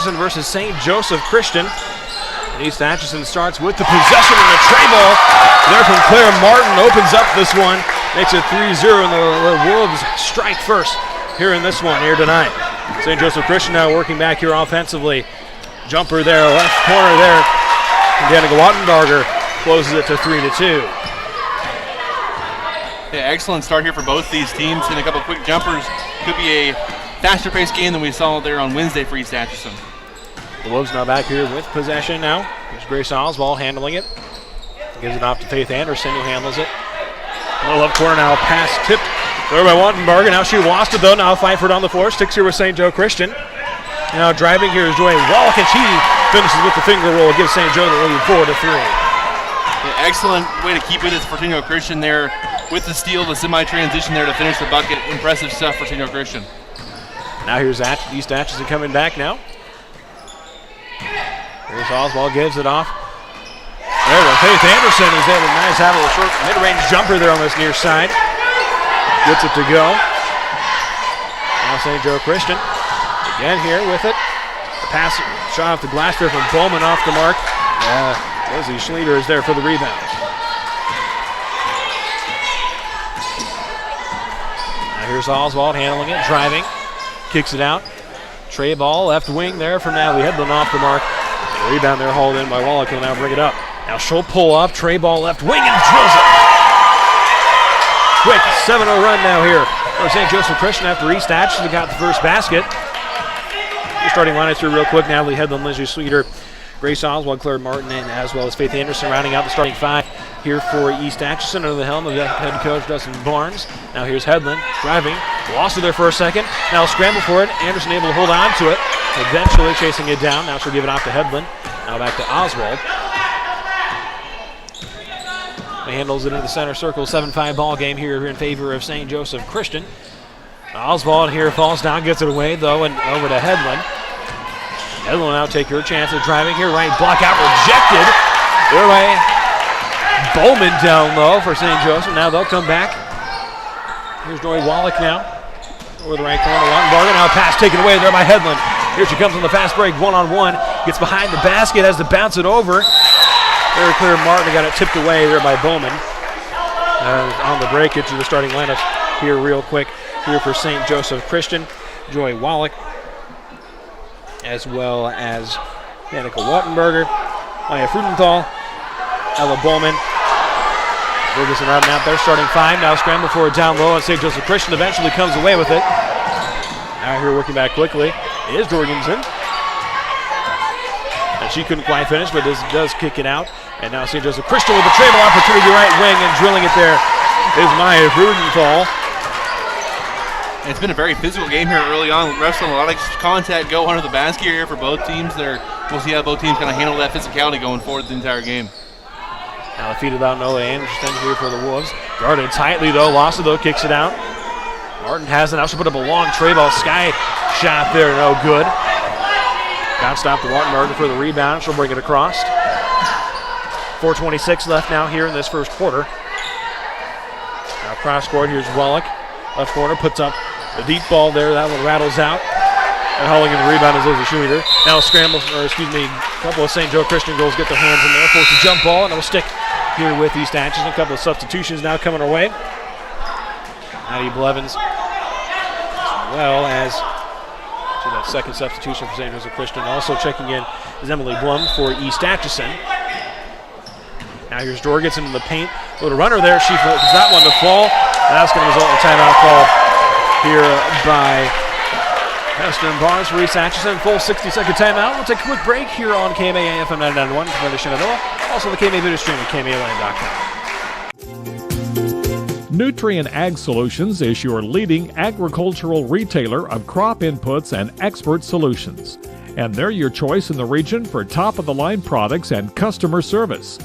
Versus St. Joseph Christian. And East Atchison starts with the possession and the tray ball. There from Claire Martin opens up this one. Makes it 3-0 and the Wolves strike first here in this one here tonight. St. Joseph Christian now working back here offensively. Jumper there, left corner there. And Danica Wattenberger closes it to 3-2. Yeah, excellent start here for both these teams. And a couple quick jumpers. Could be a faster paced game than we saw there on Wednesday for East Atchison. The Wolves now back here with possession now. Here's Grace Oswald handling it. Gives it off to Faith Anderson, who handles it. Low left corner now, pass tipped there by Wattenberger. Now she lost it though. Now fight for it on the floor. Sticks here with St. Joe Christian. Now driving here is Joy Wallach, and she finishes with the finger roll. Gives St. Joe the lead 4-3. Yeah, excellent way to keep with it for St. Joe Christian there with the steal, the semi-transition there to finish the bucket. Impressive stuff for St. Joe Christian. Now here's East Atchison coming back now. Here's Oswald, gives it off. There goes Faith Anderson, who's able to have a short mid-range jumper there on this near side. Gets it to go. Now St. Joe Christian again here with it. The pass shot off the glass there from Bowman off the mark. Leslie Schleter is there for the rebound. Now here's Oswald handling it, driving. Kicks it out. Tray ball, left wing there from Natalie Hedlund off the mark. The rebound there hauled in by Wallach. He'll now bring it up. Now she'll pull up. Tray ball left wing and drills it. Quick 7-0 run now here for St. Joseph Christian after East Atchison got the first basket. Your starting lineups here real quick. Natalie Hedlund, Lindsay Sweeter, Grace Oswald, Claire Martin, and as well as Faith Anderson rounding out the starting five here for East Atchison under the helm of head coach Dustin Barnes. Now here's Hedlund driving. Lost it there for a second. Now scramble for it. Anderson able to hold on to it. Eventually chasing it down. Now she'll give it off to Hedlund. Now back to Oswald. He handles it into the center circle. 7-5 ball game here in favor of St. Joseph Christian. Oswald here falls down, gets it away though, and over to Hedlund. Hedlund will now take her chance of driving here. Right block out, rejected. There by Bowman down low for St. Joseph. Now they'll come back. Here's Joy Wallach now. Over the right corner, Wattenberger. Now a pass taken away there by Hedlund. Here she comes on the fast break, one-on-one. Gets behind the basket, has to bounce it over. Very clear Martin got it tipped away there by Bowman. On the break, get to the starting lineups here real quick. Here for St. Joseph Christian, Joy Wallach, as well as Danica Wattenberger, Maya Frudenthal, Ella Bowman. Ferguson routing out there, starting five. Now scramble for it down low, and St. Joseph Christian eventually comes away with it. Now here working back quickly is Jorgensen. And she couldn't quite finish, but does kick it out. And now St. Joseph Christian with a tray ball opportunity right wing, and drilling it there is Maya Frudenthal. It's been a very physical game here early on. Wrestling, a lot of contact go under the basket here for both teams. We'll see how both teams kind of handle that physicality going forward the entire game. Now defeated out Noah Anderson here for the Wolves. Guarded tightly though, lost it though, kicks it out. Martin has it, now she'll put up a long tray ball, sky shot there, no good. Got stopped to Wattenberger for the rebound, she'll bring it across. 4:26 left now here in this first quarter. Now cross court, here's Wallach. Left corner, puts up the deep ball there, that one rattles out. And hauling in the rebound is Lizzie Schluter. Now a scramble, a couple of St. Joe Christian girls get their hands in there, force a jump ball, and it will stick here with East Atchison. A couple of substitutions now coming our way. Addie Blevins, as well as that second substitution for St. Joseph Christian. Also checking in is Emily Blum for East Atchison. Now here's Jorgensen in the paint. A little runner there, she does not want to fall. And that's going to result in a timeout call here by Western Barnes for East Atchison. Full 60-second timeout. We'll take a quick break here on KMA FM 991 from the Shenandoah. Also the KMA video stream at KMAland.com. Nutrien Ag Solutions is your leading agricultural retailer of crop inputs and expert solutions. And they're your choice in the region for top-of-the-line products and customer service.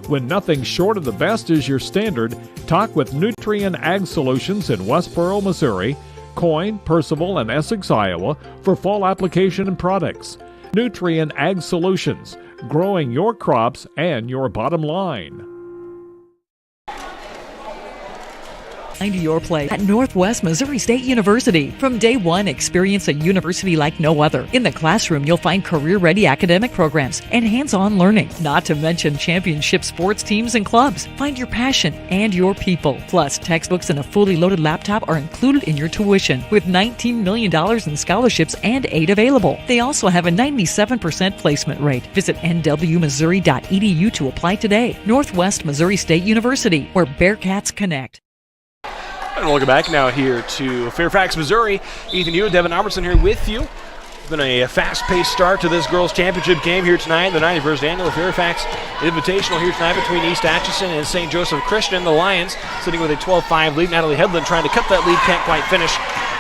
When nothing short of the best is your standard, talk with Nutrien Ag Solutions in Westboro, Missouri, Coyne, Percival, and Essex, Iowa for fall application and products. Nutrien Ag Solutions, growing your crops and your bottom line. Find your place at Northwest Missouri State University. From day one, experience a university like no other. In the classroom, you'll find career-ready academic programs and hands-on learning, not to mention championship sports teams and clubs. Find your passion and your people. Plus, textbooks and a fully loaded laptop are included in your tuition, with $19 million in scholarships and aid available. They also have a 97% placement rate. Visit nwmissouri.edu to apply today. Northwest Missouri State University, where Bearcats connect. And we'll go back now here to Fairfax, Missouri. Ethan Hewitt, Devin Albertson here with you. It's been a fast-paced start to this girls' championship game here tonight. The 91st annual Fairfax Invitational here tonight between East Atchison and St. Joseph Christian. The Lions sitting with a 12-5 lead. Natalie Headland trying to cut that lead, can't quite finish.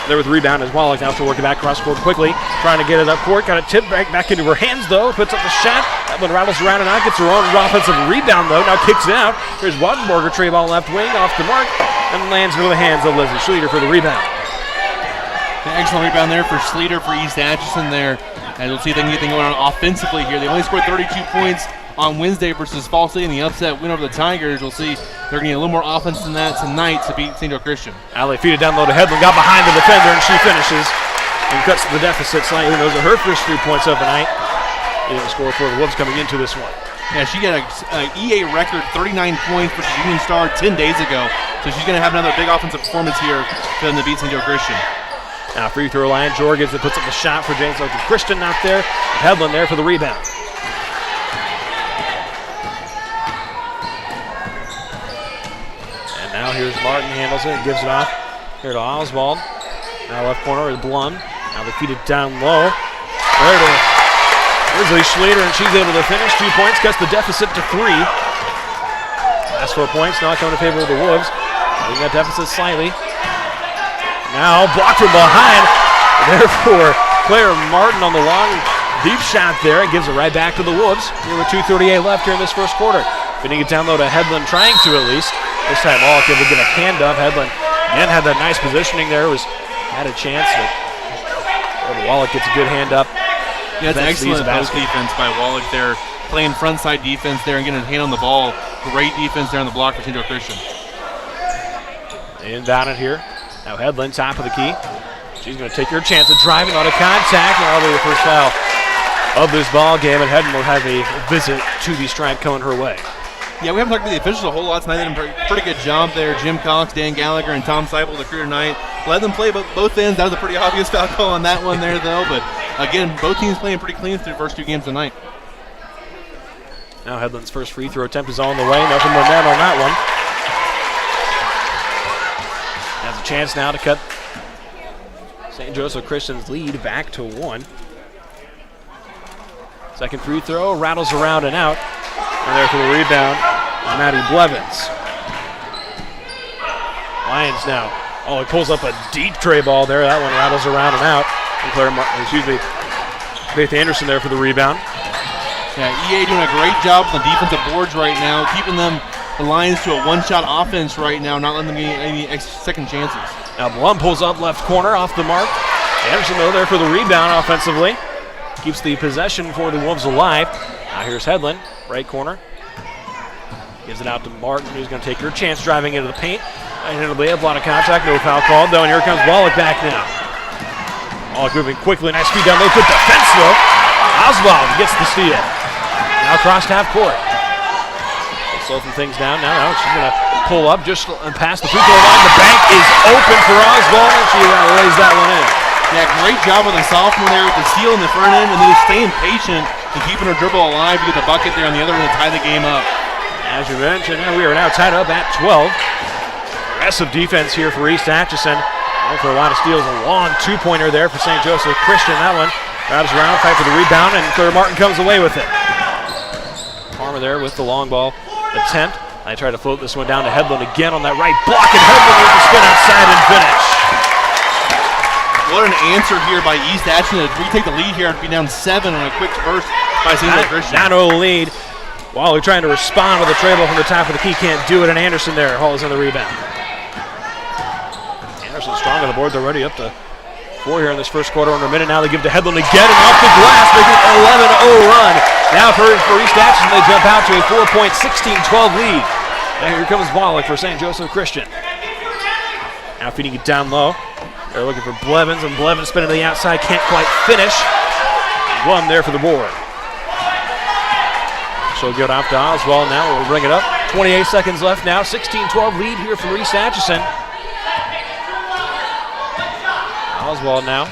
There with the rebound as well. Now she'll work it back across court quickly, trying to get it up court. Got it tipped back into her hands, though. Puts up the shot. That one rattles around and out. Gets her own offensive rebound, though. Now kicks it out. Here's Waddenberger, tray ball left wing, off the mark, and lands into the hands of Leslie Schleter for the rebound. An excellent rebound there for Schleter for East Atchison there. And we'll see if they can get anything going on offensively here. They only scored 32 points on Wednesday versus Fall City in the upset win over the Tigers. We'll see they're going to get a little more offense than that tonight to beat St. Joe Christian. Allie feed it down low to Headland, got behind the defender, and she finishes and cuts the deficit slightly. Those are her first 3 points of the night. Getting the score for the Wolves coming into this one. Yeah, she got an EA record 39 points versus Union Star 10 days ago. So she's going to have another big offensive performance here for them to beat St. Joe Christian. Now free throw line, Jorgens that puts up the shot for James Oakland Christian out there. Headland there for the rebound. And now here's Martin, handles it, gives it off here to Oswald. Now left corner is Blum. Now they feed it down low. There to Leslie Schleter, and she's able to finish. 2 points, cuts the deficit to 3. Last 4 points, not coming in favor of the Wolves. Leading that deficit slightly. Now blocked from behind. Therefore, Claire Martin on the long, deep shot there. It gives it right back to the Wolves. Here with 2:38 left here in this first quarter. Feeding it down low to Headland, trying to at least. This time Wallach able to get a hand up. Headland again had that nice positioning there. Had a chance. But Wallach gets a good hand up. Yeah, it's excellent post defense by Wallach there. Playing front side defense there and getting a hand on the ball. Great defense there on the block for St. Joe Christian. Inbound it here. Now Headland, top of the key. She's going to take her chance of driving on a contact, and that'll be the first foul of this ball game, and Headland will have a visit to the stripe coming her way. Yeah, we haven't talked to the officials a whole lot tonight. They did a pretty good job there. Jim Cox, Dan Gallagher, and Tom Seipel, the crew tonight. Let them play both ends. That was a pretty obvious foul call on that one there, though. But again, both teams playing pretty clean through the first 2 games tonight. Now Headland's first free throw attempt is on the way. Nothing more net on that one. Has a chance now to cut St. Joseph Christian's lead back to 1. Second free throw, rattles around and out. And there for the rebound, Maddie Blevins. Lions now. Oh, he pulls up a deep tray ball there. That one rattles around and out. And Faith Anderson there for the rebound. Yeah, EA doing a great job on the defensive boards right now, keeping the Lions to a one-shot offense right now, not letting them get any second chances. Now Blum pulls up left corner off the mark. Anderson, though, there for the rebound offensively. Keeps the possession for the Wolves alive. Now here's Headland, right corner. Gives it out to Martin, who's going to take her chance driving into the paint. And it'll be a lot of contact, no foul called, though, and here comes Wallach back now. Wallach moving quickly, nice speed down low, good defense, though. Oswald gets the steal. Now crossed half court. Slow some things down now. She's going to pull up just past the free throw line. The bank is open for Oswald, and she lays that one in. Yeah, great job with the sophomore there with the steal in the front end, and then just staying patient and keeping her dribble alive to get the bucket there on the other end to tie the game up. As you mentioned, we are now tied up at 12. Aggressive defense here for East Atchison. For a lot of steals, a long 2-pointer there for St. Joseph Christian. That one grabs around, fight for the rebound, and Claire Martin comes away with it. Farmer there with the long ball attempt. I try to float this one down to Headland again on that right block, and Headland with the spin outside and finish. What an answer here by East Atchison. We take the lead here and be down 7 on a quick burst by St. Joe Christian. 9-0 lead. Wally trying to respond with a tray ball from the top of the key, can't do it, and Anderson there hauls in the rebound. Anderson strong on the boards already, up to 4 here in this first quarter. Under a minute now, they give to Headland again, and off the glass, making an 11-0 run. Now for East Atchison, they jump out to a 4-point, 16-12 lead. And here comes Wallach for St. Joseph Christian. Now feeding it down low. They're looking for Blevins, and Blevins spinning to the outside, can't quite finish. One there for the board. So we'll get off to Oswald now. We'll bring it up. 28 seconds left now. 16-12 lead here for East Atchison. Oswald now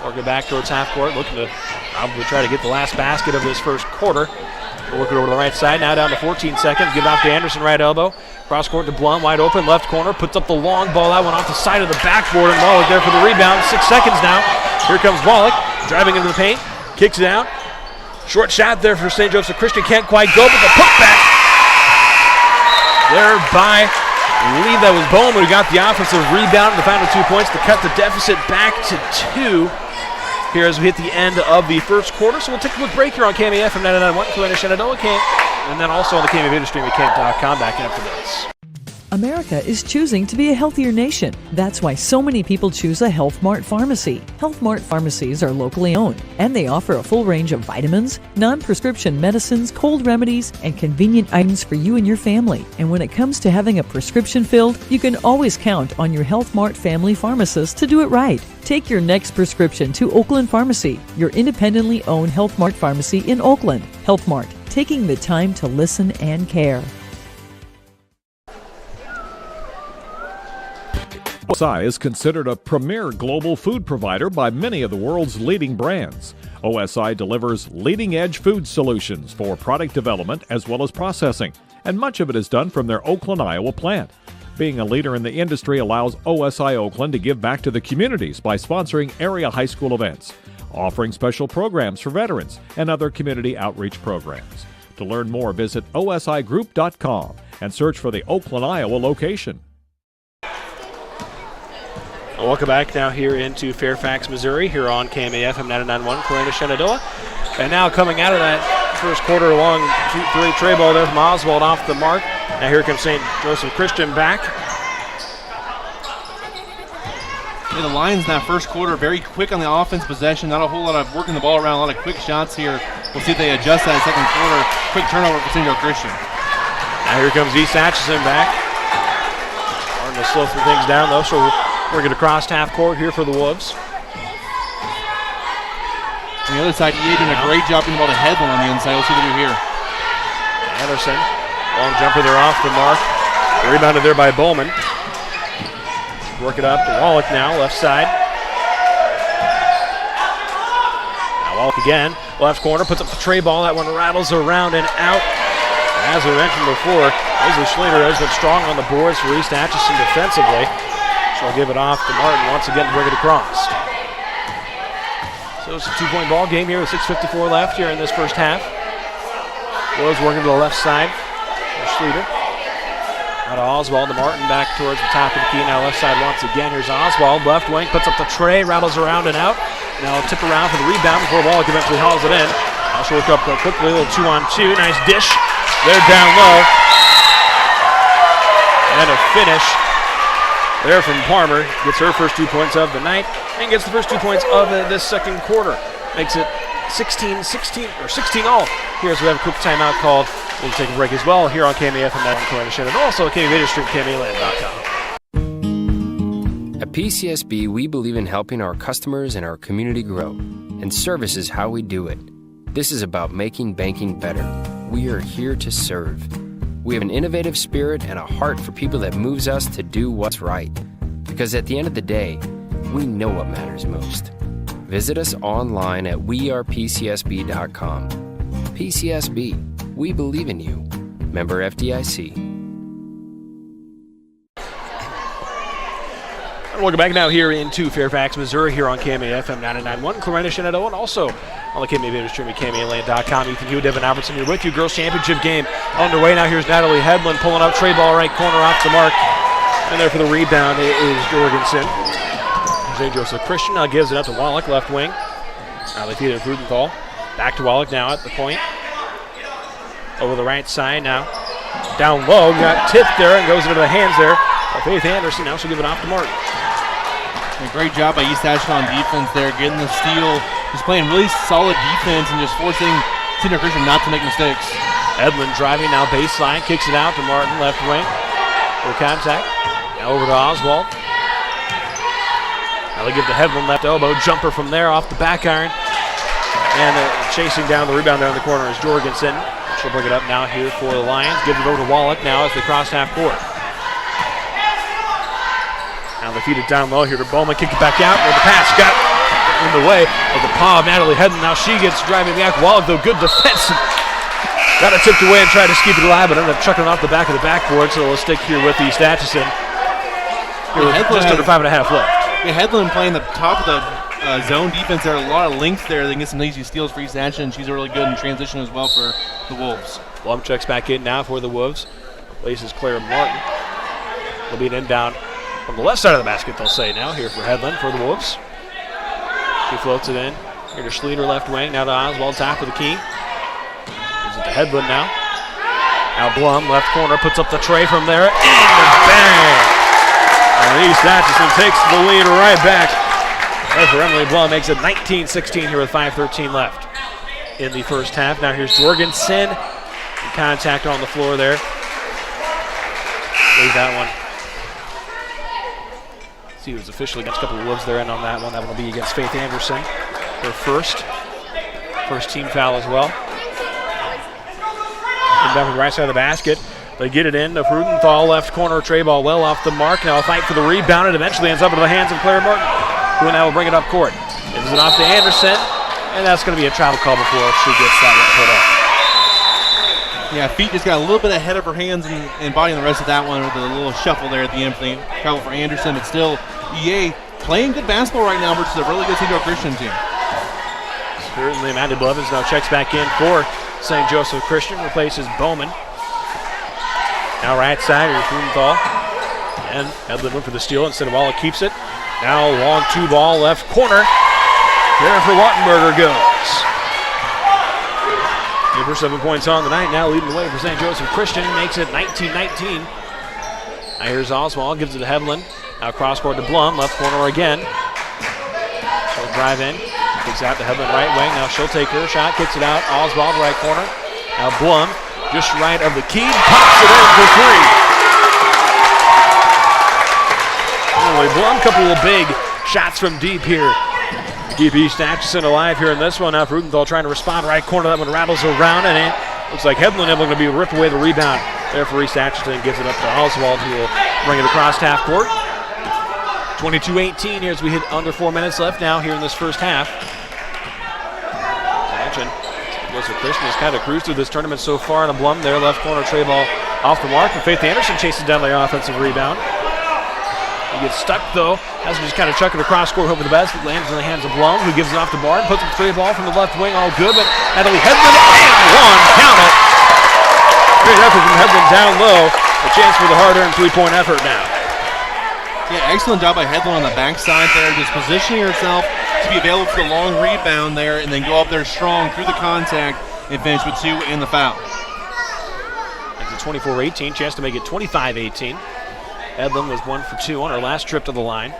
working back towards half court, looking to probably try to get the last basket of this first quarter. We'll work it over to the right side. Now down to 14 seconds. Give it off to Anderson, right elbow. Cross court to Blum, wide open, left corner. Puts up the long ball. That one off the side of the backboard, and Wallach there for the rebound. 6 seconds now. Here comes Wallach, driving into the paint. Kicks it out. Short shot there for St. Joseph Christian. Can't quite go, but the putback there by, I believe that was Bowman who got the offensive rebound. The final 2 points to cut the deficit back to 2 here as we hit the end of the first quarter. So we'll take a quick break here on KMAF from 99.1 Corona Shenandoah, and then also on the KMAF video stream at KMAF.com back after this. America is choosing to be a healthier nation. That's why so many people choose a Health Mart pharmacy. Health Mart pharmacies are locally owned, and they offer a full range of vitamins, non-prescription medicines, cold remedies, and convenient items for you and your family. And when it comes to having a prescription filled, you can always count on your Health Mart family pharmacist to do it right. Take your next prescription to Oakland Pharmacy, your independently owned Health Mart pharmacy in Oakland. Health Mart, taking the time to listen and care. OSI is considered a premier global food provider by many of the world's leading brands. OSI delivers leading-edge food solutions for product development as well as processing, and much of it is done from their Oakland, Iowa plant. Being a leader in the industry allows OSI Oakland to give back to the communities by sponsoring area high school events, offering special programs for veterans, and other community outreach programs. To learn more, visit osigroup.com and search for the Oakland, Iowa location. Welcome back now here into Fairfax, Missouri, here on KMAF FM 99.1 Corona Shenandoah. And now coming out of that first quarter, long 2-3 tray ball there from Oswald off the mark. Now here comes St. Joseph Christian back. Yeah, the Lions in that first quarter very quick on the offense possession. Not a whole lot of working the ball around, a lot of quick shots here. We'll see if they adjust that second quarter. Quick turnover for St. Joseph Christian. Now here comes East Atchison back. Starting to slow some things down though, so we're going to cross half court here for the Wolves. On the other side, EA doing a great job getting the ball to Headland on the inside. We'll see what they do here. Anderson, long jumper there off the mark. Rebounded there by Bowman. Work it up to Wallach now, left side. Now Wallach again, left corner, puts up the tray ball. That one rattles around and out. As we mentioned before, Leslie Schleter has been strong on the boards for East Atchison defensively. She'll give it off to Martin once again to bring it across. So it's a 2-point ball game here with 6:54 left here in this first half. Wolves working to the left side. Schleter. Out of Oswald to Martin back towards the top of the key. Now left side once again. Here's Oswald, left wing, puts up the tray, rattles around and out. Now tip around for the rebound before Wallach eventually hauls it in. Now she'll look up quickly, a little 2-on-2. Nice dish. They're down low. And a finish there from Palmer. Gets her first 2 points of the night and gets the first 2 points of this second quarter. Makes it 16 all. Here as we have a quick timeout called. We'll take a break as well here on KMAF and that Corona Shenandoah, and also KMA Video Stream, KMAland.com. At PCSB, we believe in helping our customers and our community grow, and service is how we do it. This is about making banking better. We are here to serve. We have an innovative spirit and a heart for people that moves us to do what's right. Because at the end of the day, we know what matters most. Visit us online at wearepcsb.com. PCSB, we believe in you. Member FDIC. Welcome back now here into Fairfax, Missouri, here on KMA FM 99.1, Corona Shenandoah, and also on the KMA video stream at KMAland.com. Ethan Hewitt, Devin Albertson here with you. Girls Championship game underway now. Here's Natalie Headland pulling up, tray ball right corner off the mark. And there for the rebound is Jorgensen. St. Joseph Christian now gives it up to Wallach, left wing. Now they feed it to Frudenthal. Back to Wallach now at the point. Over the right side now. Down low, got tipped there and goes into the hands there of Faith Anderson. Now she'll give it off to Martin. A great job by East Atchison on defense there, getting the steal, just playing really solid defense and just forcing St. Christian not to make mistakes. Edlin driving now baseline, kicks it out to Martin, left wing. For contact. Now over to Oswald. Now they give to Hedlund, left elbow, jumper from there off the back iron. And chasing down the rebound there in the corner is Jorgensen. She'll bring it up now here for the Lions. Gives it over to Wallach now as they cross half court. Now they feed it down low here to Bowman. Kick it back out where the pass got in the way of the paw of Natalie Hedlund. Now she gets driving back. Wallach, though, good defense. Got it tipped away and tried to keep it alive, but ended up chucking it off the back of the backboard. So it'll stick here with East Atchison. Just under 5.5 left. Yeah, Hedlund playing the top of the zone defense there. A lot of length there. They can get some easy steals for East Atchison. She's really good in transition as well for the Wolves. Blum checks back in now for the Wolves. Places Claire Martin. Will be an inbound from the left side of the basket, they'll say now, here for Hedlund for the Wolves. She floats it in. Here to Schlueter, left wing. Now to Oswald, top of the key. Gives it to Hedlund now. Now Blum, left corner, puts up the tray from there. And bang! And East Atchison takes the lead right back. Right for Emily Blum, makes it 19-16 here with 5:13 left in the first half. Now here's Jorgensen. Contact on the floor there. Leave that one. See who's officially against a couple of Wolves there, and on that one will be against Faith Anderson. Her first team foul as well. Inbound from the right side of the basket. They get it in to Frudenthal, left corner, tray ball well off the mark. Now a fight for the rebound. It eventually ends up into the hands of Claire Martin, who now will bring it up court. Gives it off to Anderson, and that's going to be a travel call before she gets that one put up. Yeah, feet just got a little bit ahead of her hands and body on the rest of that one with a little shuffle there at the end for the travel for Anderson. But still, EA playing good basketball right now versus a really good St. Joe Christian team. Certainly, Amanda Blevins now checks back in for St. Joseph Christian, replaces Bowman. Now right side, here's Frudenthal. And Hedlund went for the steal instead of Wallach keeps it. Now long two ball, left corner. Jennifer Wattenberger goes. Give her 7 points on the night, now leading the way for St. Joseph Christian, makes it 19-19. Now here's Oswald, gives it to Hedlund. Now cross court to Blum, left corner again. She'll drive in, kicks out to Hedlund right wing. Now she'll take her shot, kicks it out. Oswald right corner. Now Blum, just right of the key, pops it in for three. Anyway, Blum, couple of big shots from deep here. Keep East Atchison alive here in this one. Now Frudenthal trying to respond right corner. That one rattles around, and it looks like Hedlund able to be rip away the rebound there for East Atchison. Gives it up to Oswald, who will bring it across half court. 22-18 here as we hit under 4 minutes left now here in this first half. Joseph Christian has kind of cruised through this tournament so far, and a Blum there, left corner tray ball off the mark. And Faith Anderson chases down the offensive rebound. He gets stuck though, has to just kind of chuck it across court over the basket, lands in the hands of Blum, who gives it off to Barton, puts up the tray ball from the left wing, all good, but Natalie Hedlund and one, count it. Great effort from Hedlund down low, a chance for the hard-earned three-point effort now. Yeah, excellent job by Hedlund on the backside there, just positioning herself to be available for the long rebound there, and then go up there strong through the contact and finish with two in the foul. It's a 24-18, chance to make it 25-18. Hedlund was 1 for 2 on her last trip to the line.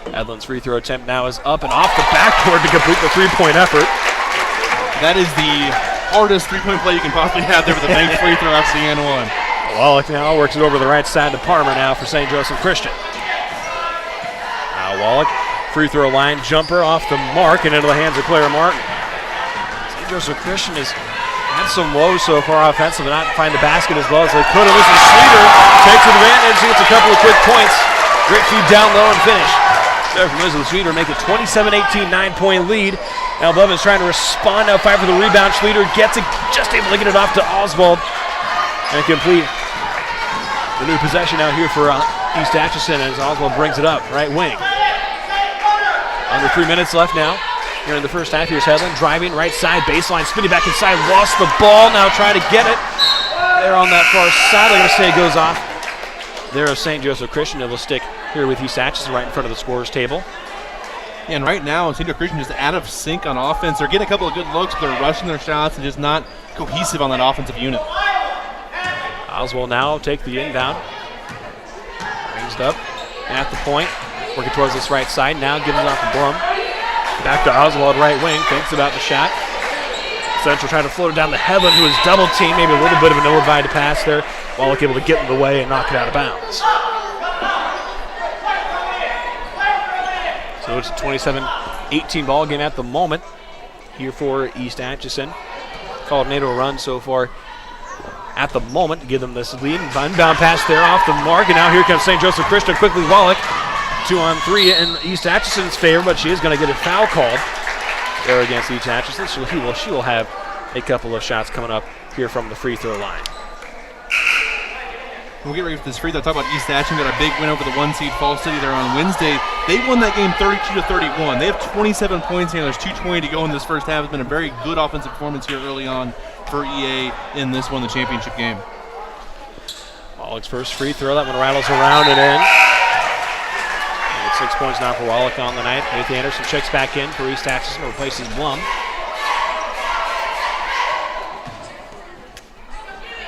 Hedlund's free throw attempt now is up and off the backboard to complete the three-point effort. That is the hardest three-point play you can possibly have there with a banked free throw after the N1. Wallach now works it over the right side to Parmer now for St. Joseph Christian. Now Wallach, free throw line jumper off the mark and into the hands of Claire Martin. St. Joseph Christian has had some woes so far offensive and not find the basket as well as they could have. This is Schlueter, takes advantage, gets a couple of quick points. Great feed down low and finish. There from Elizabeth Schlueter, make it 27-18, 9-point lead. Now Blevins trying to respond, now fight for the rebound. Schlueter gets it, just able to get it off to Oswald. And complete the new possession out here for East Atchison as Oswald brings it up, right wing. Under 3 minutes left now. Here in the first half, here's Hedlund driving right side, baseline, spinning back inside, lost the ball, now trying to get it. There on that far side, they're going to say it goes off. There of St. Joseph Christian, it will stick here with East Atchison right in front of the scorer's table. Yeah, and right now, St. Joseph Christian just out of sync on offense. They're getting a couple of good looks, but they're rushing their shots and just not cohesive on that offensive unit. Oswald now take the inbound. Raised up at the point, working towards this right side, now giving it off to Blum. Back to Oswald, right wing, thinks about the shot. Central trying to float it down to Hedlund, who is double teamed, maybe a little bit of an ill-advised pass there Wallach able to get in the way and knock it out of bounds. So it's a 27-18 ball game at the moment here for East Atchison. Tornado run so far at the moment to give them this lead. Inbound pass there off the mark, and now here comes St. Joseph Christian. Quickly Wallach, 2-on-3 in East Atchison's favor, but she is going to get a foul called there against East Atchison. So she will have a couple of shots coming up here from the free throw line. We'll get ready for this free throw. Talk about East Atchison. Got a big win over the 1-seed Fall City there on Wednesday. They won that game 32-31. They have 27 points here. There's 2:20 to go in this first half. It's been a very good offensive performance here early on for EA in this one, the championship game. Wallach's first free throw. That one rattles around and in. And it's 6 points now for Wallach on the night. Faith Anderson checks back in for East Atchison, replaces Blum.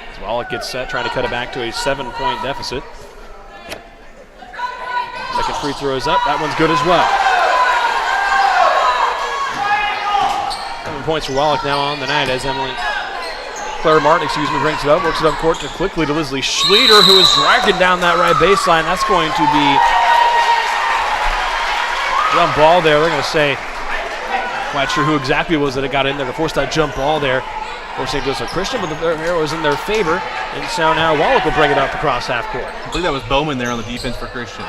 As Wallach gets set, trying to cut it back to a 7-point deficit. Second free throw is up. That one's good as well. 7 points for Wallach now on the night as Claire Martin, brings it up, works it up court quickly to Leslie Schleter, who is dragging down that right baseline. That's going to be jump ball there. They're going to say, quite sure who exactly it was that it got in there to force that jump ball there for St. Joseph Christian, but the arrow is in their favor, and so now Wallach will bring it up across half court. I believe that was Bowman there on the defense for Christian.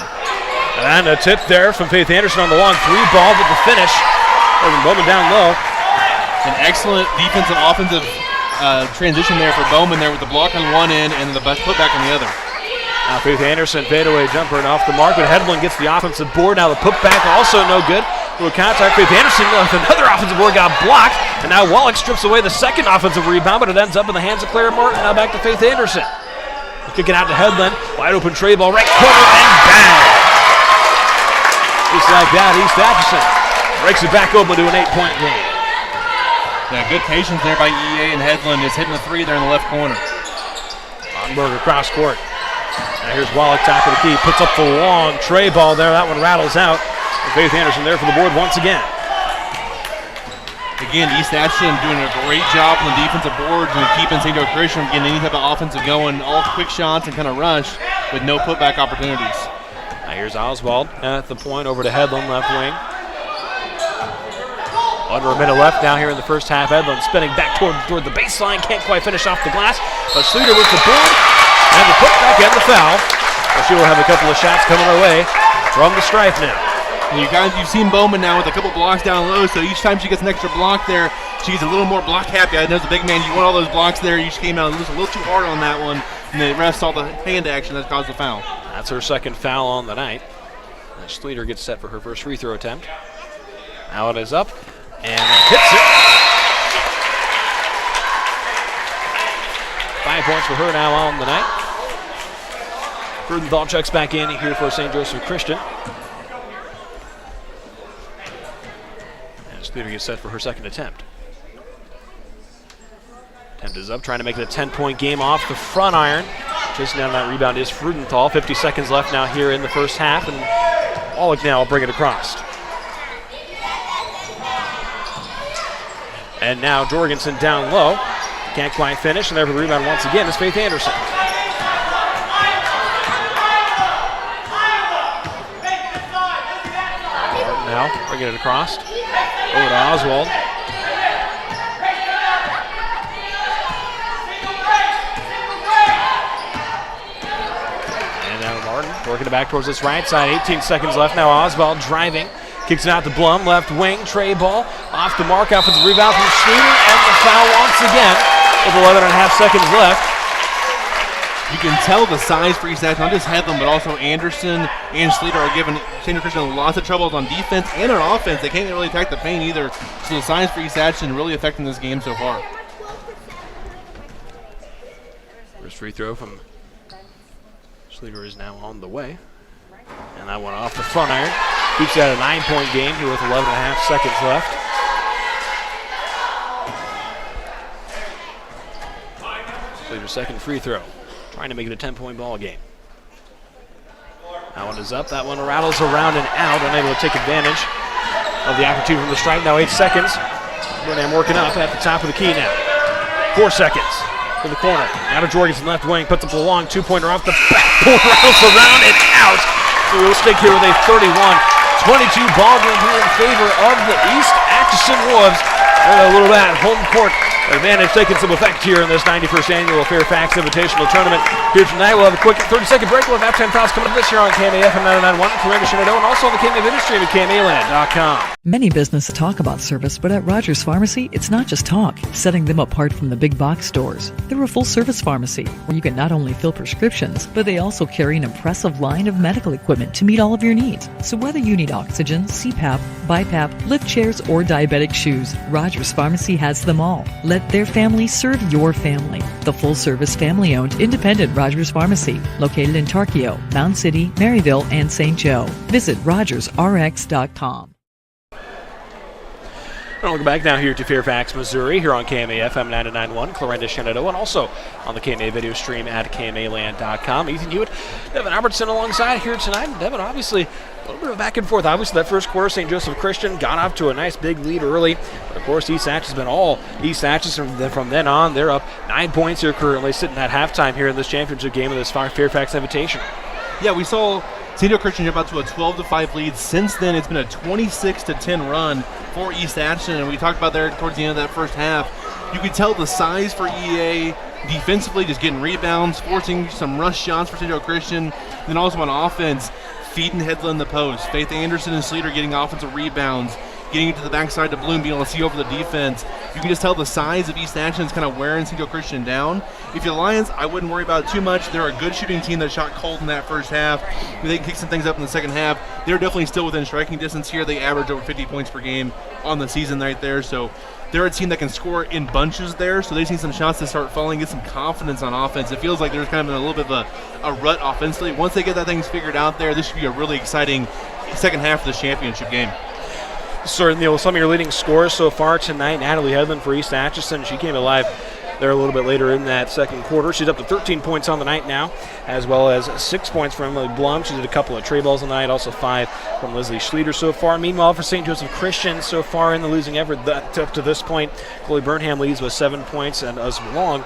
And a tip there from Faith Anderson on the long three ball, but the finish, Bowman down low. An excellent defensive offensive transition there for Bowman there with the block on one end and the putback on the other. Now Faith Anderson, fadeaway jumper and off the mark, but Hedlund gets the offensive board. Now the putback also no good. Little contact. Faith Anderson with another offensive board got blocked, and now Wallach strips away the second offensive rebound, but it ends up in the hands of Claire Martin. Now back to Faith Anderson. Kicking out to Hedlund. Wide open tray ball, right corner, and bang! Just like that, East Atchison breaks it back open to an 8-point game. Yeah, good patience there by EA, and Hedlund is hitting the three there in the left corner. Onberger cross court. Now here's Wallach, top of the key, puts up the long tray ball there. That one rattles out. And Faith Anderson there for the board once again. Again, East Atchison doing a great job on the defensive boards and keeping St. Joe Christian from getting any type of offensive going, all quick shots and kind of rush with no putback opportunities. Now here's Oswald at the point, over to Hedlund, left wing. Under a minute left now here in the first half. Hedlund spinning back toward the baseline. Can't quite finish off the glass. But Schleter with the board and the putback and the foul. Well, she will have a couple of shots coming her way from the stripe now. And you've seen Bowman now with a couple blocks down low, so each time she gets an extra block there, she's a little more block happy. I know as a big man, you want all those blocks there. You just came out just a little too hard on that one, and the refs saw the hand action that caused the foul. That's her second foul on the night. And Schleter gets set for her first free throw attempt. Now it is up. And hits it. 5 points for her now on the night. Frudenthal checks back in here for St. Joseph Christian. And Schleter gets set for her second attempt. Attempt is up, trying to make it a 10-point game off the front iron. Chasing down that rebound is Frudenthal. 50 seconds left now here in the first half, and Wallach now will bring it across. And now Jorgensen down low. Can't quite finish, and there for the rebound once again is Faith Anderson. Now bringing it across. Over to Oswald. And now Martin working it back towards this right side. 18 seconds left now. Oswald driving. Kicks it out to Blum, left wing, tray ball, off the mark, offensive rebound from Schleter, and the foul once again with 11.5 seconds left. You can tell the size for East Atchison, not just Hedlund, but also Anderson and Schleter are giving St. Joe Christian lots of troubles on defense and on offense. They can't really attack the paint either, so the size for East Atchison really affecting this game so far. First free throw from Schleter is now on the way. And that one off the front iron. Keeps it at a 9-point game here with 11.5 seconds left. Schleter's second free throw. Trying to make it a 10-point ball game. That one is up. That one rattles around and out. Unable to take advantage of the opportunity from the stripe. Now 8 seconds. Burnham working up at the top of the key now. 4 seconds. to the corner. Now to Jorgensen, left wing, puts up the long two-pointer off the backboard, rattles around and out. So we'll stick here with a 31-22 ball game here in favor of the East Atchison Wolves. And a little bit at home court advantage taking some effect here in this 91st annual Fairfax Invitational Tournament. Here tonight, we'll have a quick 30-second break. We'll have halftime fouls coming up this year on KMA FM 99.1, Corinna Shenandoah, and also on the KMA video stream at KMAland.com. Many businesses talk about service, but at Rogers Pharmacy, it's not just talk, setting them apart from the big box stores. They're a full-service pharmacy where you can not only fill prescriptions, but they also carry an impressive line of medical equipment to meet all of your needs. So whether you need oxygen, CPAP, BiPAP, lift chairs, or diabetic shoes, Rogers Pharmacy has them all. Let their family serve your family. The full-service, family-owned, independent Rogers Pharmacy, located in Tarkio, Mound City, Maryville, and St. Joe. Visit RogersRx.com. We'll go back now here to Fairfax, Missouri, here on KMA FM 99.1, Corinna Shenandoah, and also on the KMA video stream at KMAland.com. Ethan Hewitt, Devin Albertson alongside here tonight. Devin, obviously, a little bit of back and forth. Obviously, that first quarter, St. Joseph Christian got off to a nice big lead early. But, of course, East Atchison has been all East Atchison. From then on, they're up 9 points here currently, sitting at halftime here in this championship game of this Fairfax Invitation. Yeah, we saw St. Joe Christian jump out to a 12-5 lead. Since then, it's been a 26-10 run for East Atchison, and we talked about there towards the end of that first half. You could tell the size for EA defensively, just getting rebounds, forcing some rush shots for St. Joe Christian, then also on offense, feeding Headland the post. Faith Anderson and Sleater getting offensive rebounds, getting into the backside to Bloom, being able to see over the defense. You can just tell the size of East Atchison is kind of wearing St. Joe Christian down. If you're the Lions, I wouldn't worry about it too much. They're a good shooting team that shot cold in that first half. They can kick some things up in the second half. They're definitely still within striking distance here. They average over 50 points per game on the season right there. So they're a team that can score in bunches there. So they've seen some shots that start falling, get some confidence on offense. It feels like there's kind of been a little bit of a rut offensively. Once they get that things figured out there, this should be a really exciting second half of this championship game. Certainly, well, some of your leading scorers so far tonight, Natalie Headland for East Atchison. She came alive there a little bit later in that second quarter. She's up to 13 points on the night now, as well as 6 points from Emily Blum. She did a couple of tray balls tonight, also 5 from Leslie Schleter so far. Meanwhile, for St. Joseph Christian, so far in the losing effort up to this point, Chloe Burnham leads with 7 points, and us along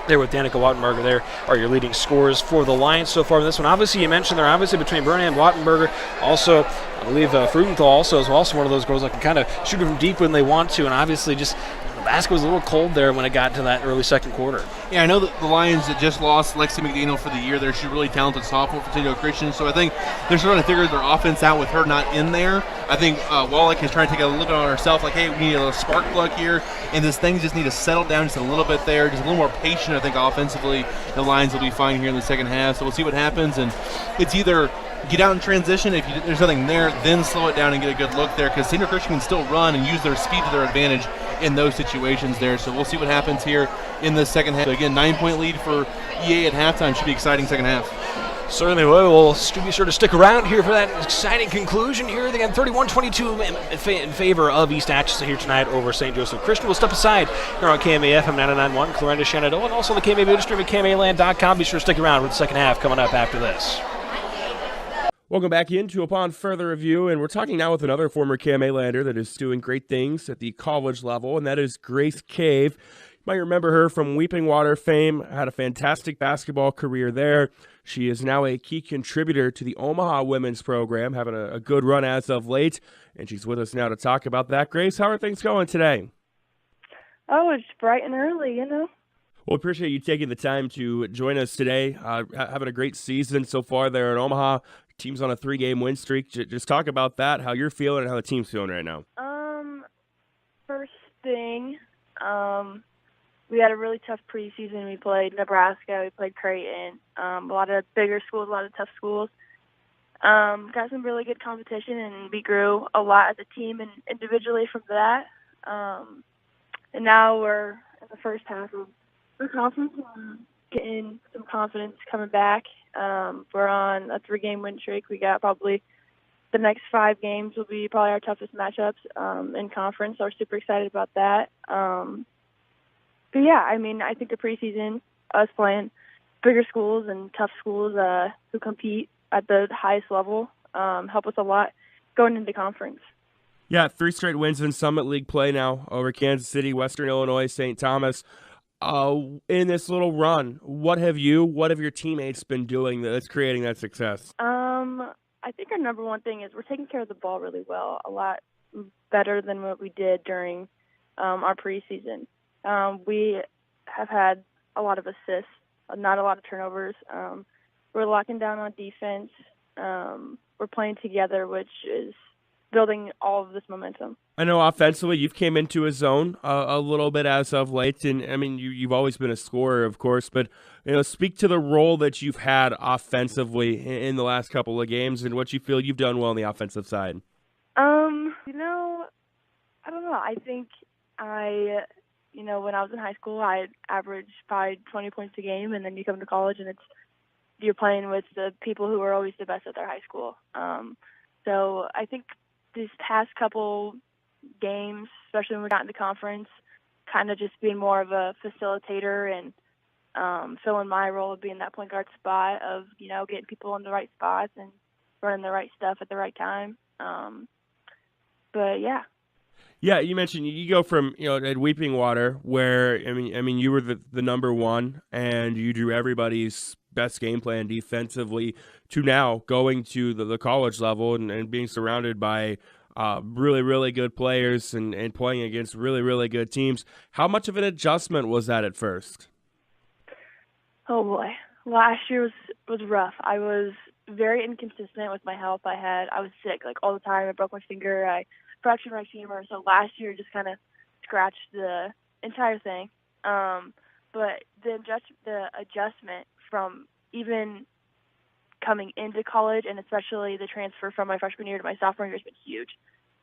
there with Danica Wattenberger there are your leading scorers for the Lions so far in this one. Obviously, you mentioned they're obviously between Burnham and Wattenberger. Also, I believe Frugenthal also is also one of those girls that can kind of shoot from deep when they want to, and obviously just the basket was a little cold there when it got to that early second quarter. Yeah, I know that the Lions that just lost Lexi McDaniel for the year there. She's a really talented sophomore for St. Joe Christian, so I think they're starting to figure their offense out with her not in there. I think Wallach is trying to take a look on herself, like, hey, we need a spark plug here, and this thing just need to settle down just a little bit there, just a little more patient. I think offensively the Lions will be fine here in the second half, so we'll see what happens, and it's either get out in transition, if there's nothing there, then slow it down and get a good look there, because St. Joe Christian can still run and use their speed to their advantage in those situations there. So we'll see what happens here in the second half. So again, 9-point lead for EA at halftime. Should be exciting second half. Certainly will. We'll be sure to stick around here for that exciting conclusion here. Again, 31-22 in favor of East Atchison here tonight over St. Joseph Christian. We'll step aside here on KMA FM 99.1, Corinna Shenandoah, and also the KMA video stream at KMAland.com. Be sure to stick around for the second half coming up after this. Welcome back into Upon Further Review, and we're talking now with another former KMA lander that is doing great things at the college level, and that is Grace Cave. You might remember her from Weeping Water fame, had a fantastic basketball career there. She is now a key contributor to the Omaha women's program, having a good run as of late, and she's with us now to talk about that. Grace, how are things going today? Oh, it's bright and early, you know. Well, appreciate you taking the time to join us today. Having a great season so far there in Omaha. Team's on a 3-game win streak. Just talk about that, how you're feeling and how the team's feeling right now. First thing, we had a really tough preseason. We played Nebraska, we played Creighton, a lot of bigger schools, a lot of tough schools. Got some really good competition, and we grew a lot as a team and individually from that. And now we're in the first half of the conference, getting some confidence coming back. We're on a 3-game win streak. We got probably the next 5 games will be probably our toughest matchups in conference. So we're super excited about that. But yeah, I mean, I think the preseason, us playing bigger schools and tough schools who compete at the highest level, help us a lot going into conference. Yeah, 3 straight wins in Summit League play now over Kansas City, Western Illinois, St. Thomas. in this little run, what have your teammates been doing that's creating that success? I think our number one thing is we're taking care of the ball really well, a lot better than what we did during our preseason. We have had a lot of assists, not a lot of turnovers. We're locking down on defense. We're playing together, which is building all of this momentum. I know offensively you've came into a zone a little bit as of late, and I mean you've always been a scorer, of course, but speak to the role that you've had offensively in the last couple of games and what you feel you've done well on the offensive side. I don't know. I think when I was in high school, I averaged probably 20 points a game, and then you come to college and you're playing with the people who are always the best at their high school. So I think these past couple games, especially when we got into conference, kind of just being more of a facilitator and filling my role of being that point guard spot of, getting people in the right spots and running the right stuff at the right time. But yeah. Yeah, you mentioned you go from at Weeping Water, where I mean you were the number one and you drew everybody's best game plan defensively, to now going to the college level and being surrounded by really, really good players and playing against really, really good teams. How much of an adjustment was that at first? Oh boy, last year was rough. I was very inconsistent with my health. I was sick all the time. I broke my finger. I fractured my femur. So last year just kind of scratched the entire thing. But the adjustment from even coming into college, and especially the transfer from my freshman year to my sophomore year, has been huge.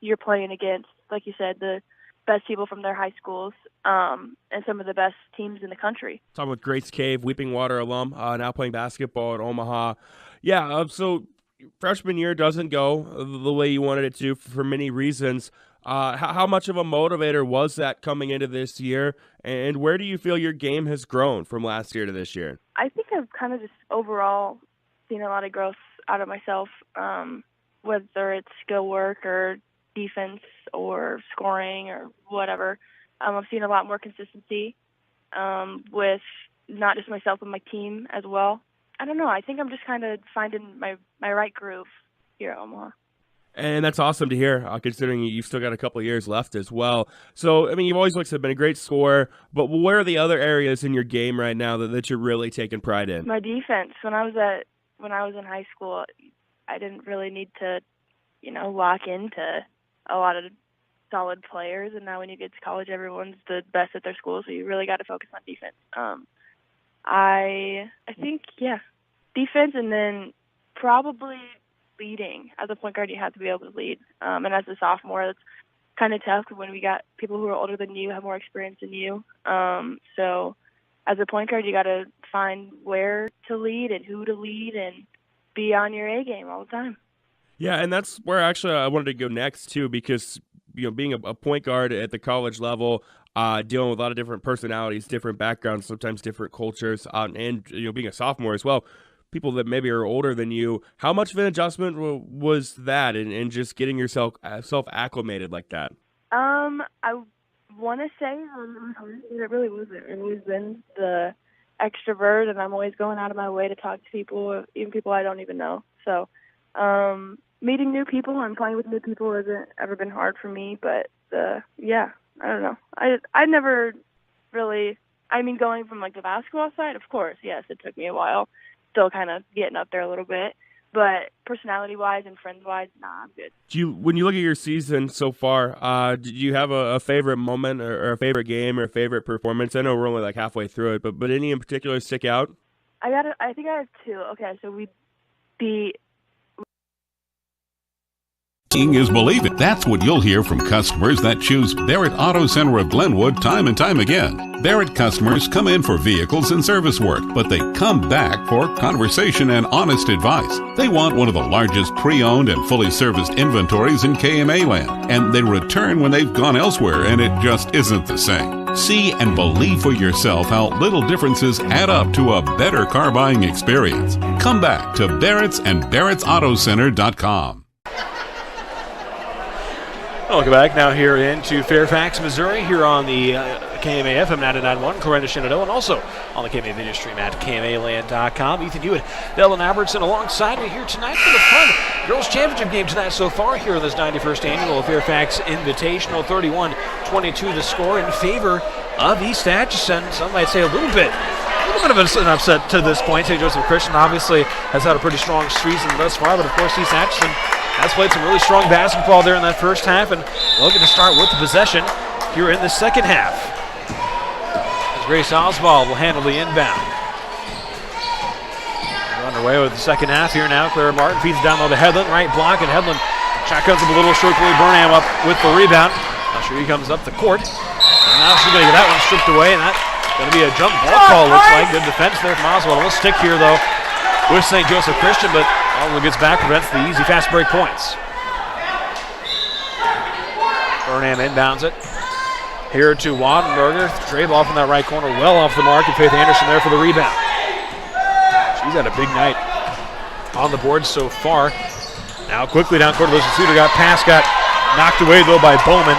You're playing against, like you said, the best people from their high schools and some of the best teams in the country. Talking with Grace Cave, Weeping Water alum, now playing basketball at Omaha. Yeah, so freshman year doesn't go the way you wanted it to for many reasons. How much of a motivator was that coming into this year, and where do you feel your game has grown from last year to this year? I think I've kind of just overall seen a lot of growth out of myself, whether it's skill work or defense or scoring or whatever. I've seen a lot more consistency with not just myself but my team as well. I don't know. I think I'm just kind of finding my right groove here at Omaha. And that's awesome to hear, considering you've still got a couple of years left as well. So, I mean, you've always been a great scorer, but where are the other areas in your game right now that you're really taking pride in? My defense. When I was in high school, I didn't really need to, lock into a lot of solid players, and now when you get to college, everyone's the best at their school, so you really got to focus on defense. I think, defense, and then probably leading. As a point guard, you have to be able to lead. And as a sophomore, that's kind of tough when we got people who are older than you, have more experience than you. So as a point guard, you got to find where to lead and who to lead and be on your A game all the time. Yeah, and that's where actually I wanted to go next, too, because being a point guard at the college level, dealing with a lot of different personalities, different backgrounds, sometimes different cultures, and being a sophomore as well, people that maybe are older than you, how much of an adjustment was that and just getting yourself self-acclimated like that? I want to say it really wasn't. I've always been the extrovert, and I'm always going out of my way to talk to people, even people I don't even know. So meeting new people and playing with new people hasn't ever been hard for me, but I don't know. I never really, going from the basketball side, of course, yes, it took me a while. Still kind of getting up there a little bit, but personality-wise and friends-wise, I'm good. When you look at your season so far, do you have a favorite moment or a favorite game or a favorite performance? I know we're only halfway through it, but any in particular stick out? I think I have two. Okay, so we beat. Seeing is believing. That's what you'll hear from customers that choose Barrett Auto Center of Glenwood time and time again. Barrett customers come in for vehicles and service work, but they come back for conversation and honest advice. They want one of the largest pre-owned and fully serviced inventories in KMA land, and they return when they've gone elsewhere and it just isn't the same. See and believe for yourself how little differences add up to a better car buying experience. Come back to Barrett's and Barrett'sAutoCenter.com. Welcome back now here into Fairfax, Missouri, here on the KMA FM 99.1, Corona Shenandoah, and also on the KMA video stream at KMAland.com. Ethan Hewitt, Dylan Albertson alongside me here tonight for the fun girls championship game tonight so far here in this 91st annual Fairfax Invitational. 31-22 the score in favor of East Atchison. Some might say a little bit of an upset to this point. St. Joseph Christian obviously has had a pretty strong season thus far, but of course East Atchison has played some really strong basketball there in that first half, and looking to start with the possession here in the second half. As Grace Oswald will handle the inbound. We're underway with the second half here now. Clara Martin feeds down low to Headland, right block, and Headland shotguns up a little short. Burnham up with the rebound. Now she comes up the court. And now she's going to get that one stripped away, and that's going to be a jump ball call, looks like. Good defense there from Oswald. A little stick here, though, with St. Joseph Christian, but Oswald gets back, prevents the easy fast break points. Burnham inbounds it. Here to Wattenberger. Stray ball from that right corner, well off the mark, and Faith Anderson there for the rebound. She's had a big night on the board so far. Now quickly down court, Elizabeth Suter got past, got knocked away, though, by Bowman.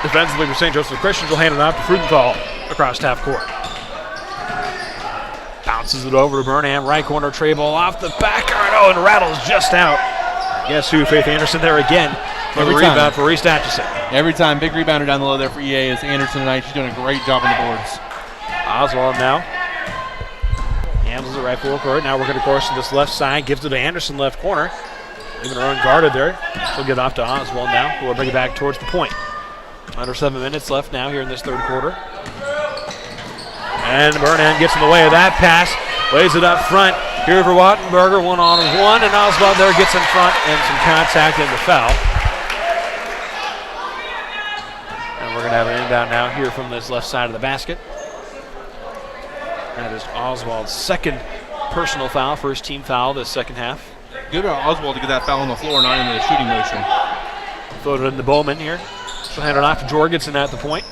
Defensively for St. Joseph Christian, will hand it off to Frudenthal across half court. Bounces it over to Burnham, right corner, tray ball off the back iron, and rattles just out. Guess who? Faith Anderson there again for the rebound for East Atchison. Every time, big rebounder down the low there for EA is Anderson tonight. She's doing a great job on the boards. Oswald now handles it right full court. Now working, of course, to this left side, gives it to Anderson, left corner. Leaving her unguarded there. She'll get off to Oswald now, who will bring it back towards the point. Under 7 minutes left now here in this third quarter. And Burnham gets in the way of that pass, lays it up front. Here for Wattenberger, one-on-one, and Oswald there gets in front and some contact in the foul. And we're going to have an inbound now here from this left side of the basket. That is Oswald's second personal foul, first team foul this second half. Good about Oswald to get that foul on the floor, not in the shooting motion. Floated into Bowman here. She'll hand it off to Jorgensen at the point.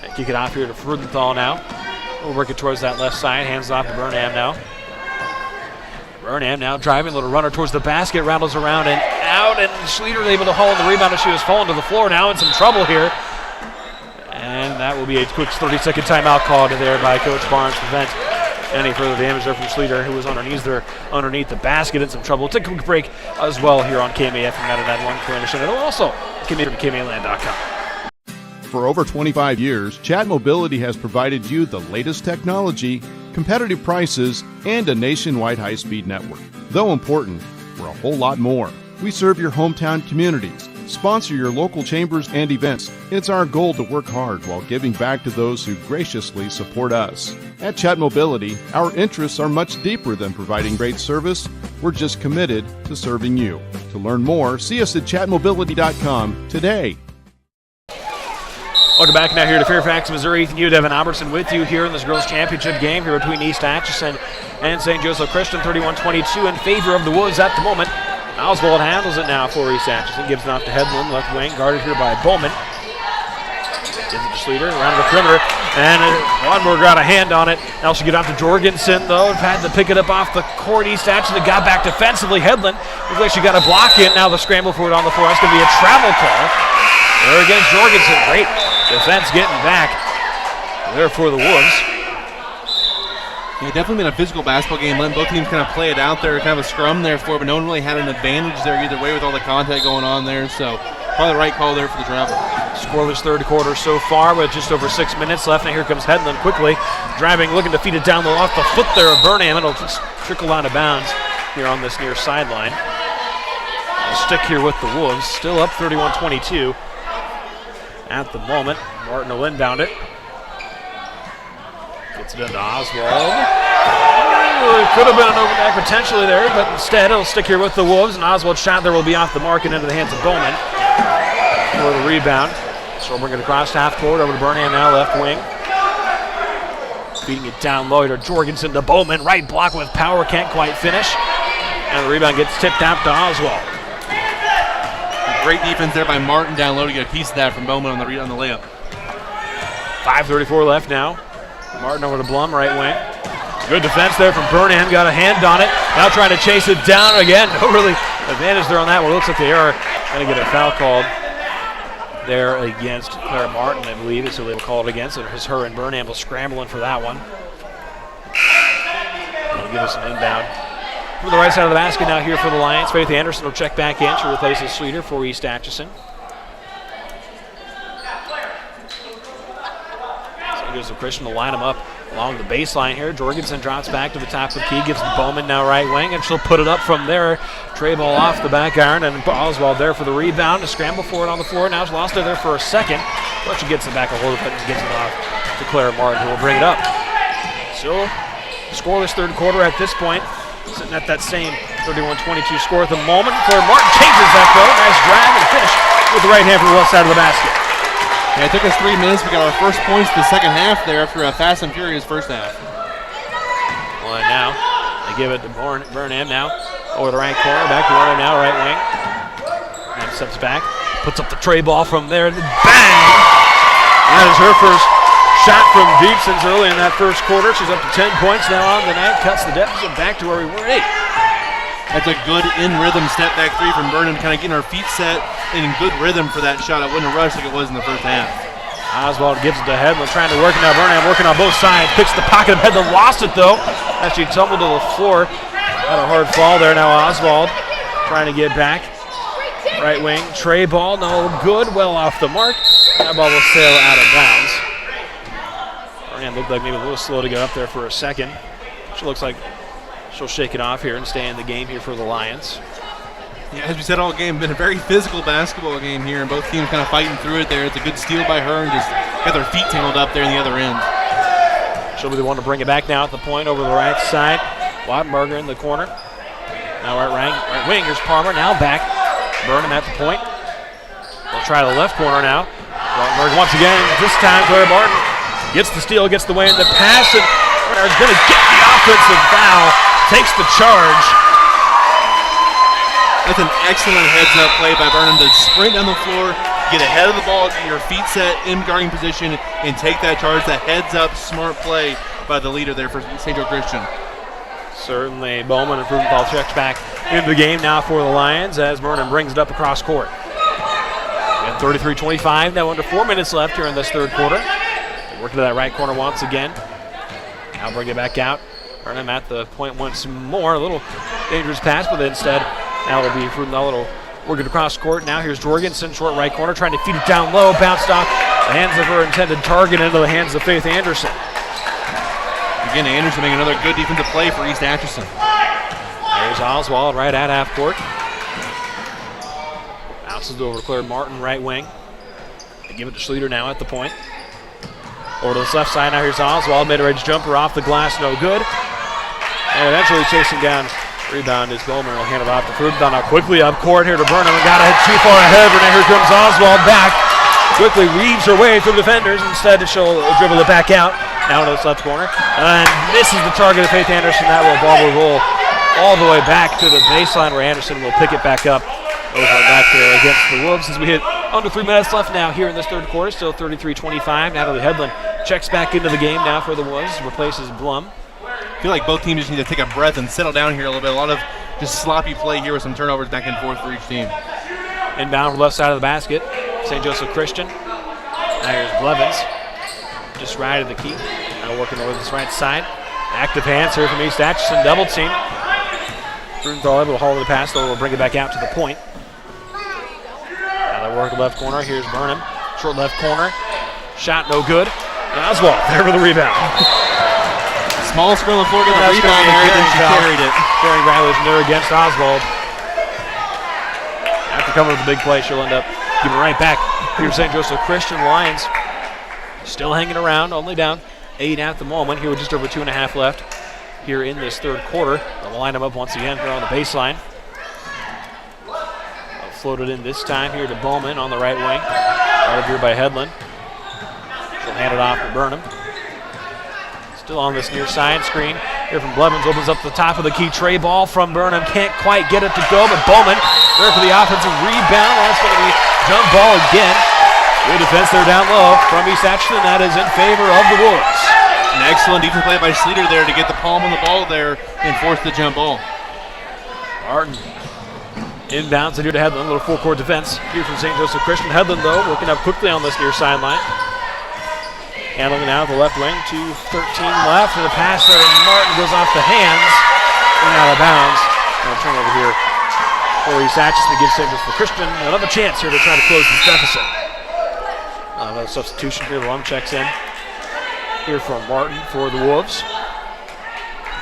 And kick it off here to Frudenthal now. We'll work it towards that left side. Hands it off to Burnham now. Burnham now driving, little runner towards the basket, rattles around and out, and Schleter able to haul in the rebound as she was falling to the floor. Now in some trouble here. And that will be a quick 30-second timeout called there by Coach Barnes to prevent any further damage there from Schleter, who was on her knees there underneath the basket in some trouble. Take a quick break as well here on KMAF from 99.1 Corona Shenandoah, and also from KMAland.com. For over 25 years, Chat Mobility has provided you the latest technology, competitive prices, and a nationwide high-speed network. Though important, we're a whole lot more. We serve your hometown communities, sponsor your local chambers and events. It's our goal to work hard while giving back to those who graciously support us. At Chat Mobility, our interests are much deeper than providing great service. We're just committed to serving you. To learn more, see us at chatmobility.com today. Welcome back now here to Fairfax, Missouri. Ethan Hewitt, Devin Albertson with you here in this girls' championship game here between East Atchison and St. Joseph Christian. 31-22 in favor of the Wolves at the moment. Oswald handles it now for East Atchison. Gives it off to Headland, left wing, guarded here by Bowman. Gives it to Schleter, around the perimeter, and Wattenberger got a hand on it. Now she'll get off to Jorgensen, though, and had to pick it up off the court. East Atchison got back defensively. Headland looks like she got a block in. Now the scramble for it on the floor. That's going to be a travel call. There against Jorgensen. Great defense getting back there for the Wolves. Yeah, definitely been a physical basketball game, letting both teams kind of play it out there, kind of a scrum there for it, but no one really had an advantage there either way with all the contact going on there, so probably the right call there for the travel. Scoreless third quarter so far with just over 6 minutes left. Now here comes Headland quickly, driving, looking to feed it down low off the foot there of Burnham. It'll just trickle out of bounds here on this near sideline. We'll stick here with the Wolves, still up 31-22 at the moment. Martin will inbound it. Gets it into Oswald. It could have been an overback potentially there, but instead it'll stick here with the Wolves, and Oswald's shot there will be off the mark and into the hands of Bowman for the rebound. So we're going to cross half court over to Burnham now, left wing. Feeding it down low to Jorgensen to Bowman. Right block with power, can't quite finish. And the rebound gets tipped out to Oswald. Great defense there by Martin down low to get a piece of that from Bowman on the layup. 5:34 left now. Martin over to Blum, right wing. Good defense there from Burnham, got a hand on it. Now trying to chase it down again. No really advantage there on that one. Looks like they are going to get a foul called there against Claire Martin, I believe, so they will call it against. It was her and Burnham scrambling for that one. That'll give us an inbound. From the right side of the basket now here for the Lions. Faith Anderson will check back in. She replaces Sleater for East Atchison. So goes to Christian to line them up along the baseline here. Jorgensen drops back to the top of the key, gives to Bowman now right wing, and she'll put it up from there. Tray ball off the back iron, and Oswald there for the rebound. A scramble for it on the floor. Now she lost it there for a second, but she gets it back a little bit and gives it off to Claire Martin, who will bring it up. So, scoreless third quarter at this point. Sitting at that same 31-22 score at the moment. Claire Martin changes that though. Nice drive and finish with the right hand from the left side of the basket. Yeah, it took us 3 minutes. We got our first points the second half there after a fast and furious first half. Well, and now they give it to Burnham now over the right corner. Back to Burnham now, right wing. Now steps back, puts up the tray ball from there. Bang! That is her first shot from deep since early in that first quarter. She's up to 10 points now on the night. Cuts the deficit back to where we were at 8. That's a good in-rhythm step-back three from Burnham, kind of getting her feet set and in good rhythm for that shot. It wasn't a rush like it was in the first half. Oswald gives it to Headland, trying to work it now. Burnham working on both sides. Picks the pocket of Headland, lost it though as she tumbled to the floor. Had a hard fall there. Now Oswald trying to get back. Right wing, tray ball, no good. Well off the mark. That ball will sail out of bounds. Burnham looked like maybe a little slow to get up there for a second. She looks like she'll shake it off here and stay in the game here for the Lions. Yeah, as we said all game, been a very physical basketball game here, and both teams kind of fighting through it there. It's a good steal by her and just got their feet tangled up there in the other end. She'll be the one to bring it back now at the point over the right side. Wattenberger in the corner. Now right wing, here's Palmer, now back. Burnham at the point. They'll try the left corner now. Wattenberger once again, this time Claire Martin gets the steal, gets the way in the pass, and Burnham's going to get the offensive foul, takes the charge. That's an excellent heads-up play by Burnham to sprint down the floor, get ahead of the ball, get your feet set in guarding position, and take that charge. That heads-up smart play by the leader there for St. Joe Christian. Certainly, Bowman and Frudenthal checks back into the game now for the Lions as Burnham brings it up across court. And 33-25, now under 4 minutes left here in this third quarter. They work to that right corner once again. Now bring it back out. Burnham at the point once more. A little dangerous pass, but instead, now it'll be Frudenthal. It'll work it across court. Now here's Jorgensen, short right corner, trying to feed it down low. Bounced off the hands of her intended target into the hands of Faith Anderson. Again, Anderson making another good defensive play for East Atchison. There's Oswald right at half court. Bounces over to Claire Martin, right wing. They give it to Schluter now at the point. Over to this left side, now here's Oswald. Mid-range jumper off the glass, no good. And eventually chasing down. Rebound is Bowman. Will hand it off to Frudenthal. Now quickly up court here to Burnham. Got to head too far ahead. But now here comes Oswald back. Quickly weaves her way through defenders. Instead, she'll dribble it back out. Now to this left corner. And misses the target of Faith Anderson. That ball will roll all the way back to the baseline where Anderson will pick it back up over back there against the Wolves as we hit under 3 minutes left now here in this third quarter. Still 33-25. Natalie Headland checks back into the game now for the Wolves. Replaces Blum. I feel like both teams just need to take a breath and settle down here a little bit. A lot of just sloppy play here with some turnovers back and forth for each team. Inbound from the left side of the basket. St. Joseph Christian. Now here's Blevins. Just right of the key. Now working over this right side. Active hands here from East Atchison. Double team. Frudenthal able to haul the pass, though we'll bring it back out to the point. Now they work the left corner. Here's Burnham. Short left corner. Shot no good. And Oswald there for the rebound. Small screen on the floor, got the rebound there, then she carried it. Carrying violation there against Oswald. After coming with the big play, she'll end up giving it right back. Here's St. Joseph Christian. Lions still hanging around, only down 8 at the moment. Here with just over 2.5 left here in this third quarter. They'll line them up once again here on the baseline. They'll float it in this time here to Bowman on the right wing. Right up here by Headland. She'll hand it off to Burnham. Still on this near side screen. Here from Blevins, opens up the top of the key. Tray ball from Burnham. Can't quite get it to go, but Bowman there for the offensive rebound. That's going to be jump ball again. Good defense there down low from East Atchison. That is in favor of the Wolves. An excellent defense play by Sleater there to get the palm on the ball there and force the jump ball. Martin Inbounds it here to Headland. A little full-court defense here from St. Joseph Christian. Headland, though, working up quickly on this near sideline. Handling now the left wing. 2:13 left. And the pass there to Martin goes off the hands and out of bounds. And a turnover here for East Atchison gives St. Joseph Christian another chance here to try to close this deficit. Another substitution here. Lum checks in here from Martin for the Wolves.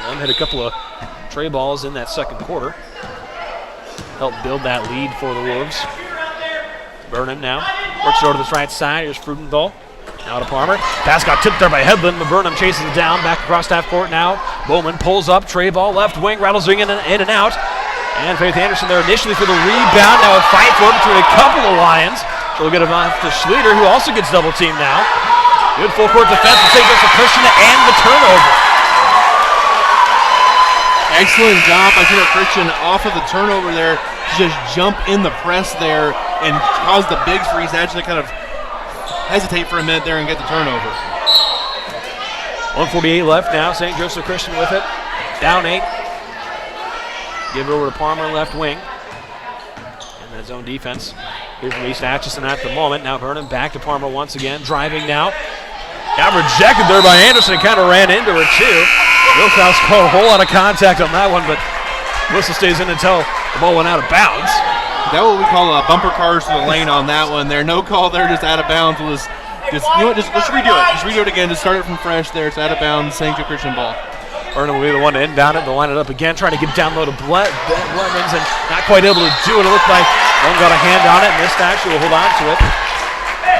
Lum hit a couple of tray balls in that second quarter. Help build that lead for the Wolves. Burnham now works over to this right side. Here's Frudenthal. Now to Palmer. Pass got tipped there by Headland, but Burnham chases it down. Back across half court now. Bowman pulls up. Tray ball left wing. Rattles in and out. And Faith Anderson there initially for the rebound. Now a fight for it between a couple of Lions. So we'll get him off to Schluter, who also gets double teamed now. Good full court defense from St. Joseph Christian and the turnover. Excellent job by St. Christian off of the turnover there to just jump in the press there and cause the bigs for East Atchison to kind of hesitate for a minute there and get the turnover. 1:48 left now. St. Joseph Christian with it. Down 8. Give it over to Palmer, left wing. And that zone defense here from East Atchison at the moment. Now Burnham back to Palmer once again. Driving now. Got rejected there by Anderson. Kind of ran into her too. Wilcox caught a whole lot of contact on that one, but whistle stays in until the ball went out of bounds. That what we call bumper cars to the lane on that one there. No call there, just out of bounds. Let's redo it. Just redo it again. Just start it from fresh there. It's out of bounds. St. Joe Christian ball. Burnham will be the one to inbound it. They'll line it up again, trying to get down low to Lemons, and not quite able to do it. It looked like one got a hand on it, and this actually will hold on to it.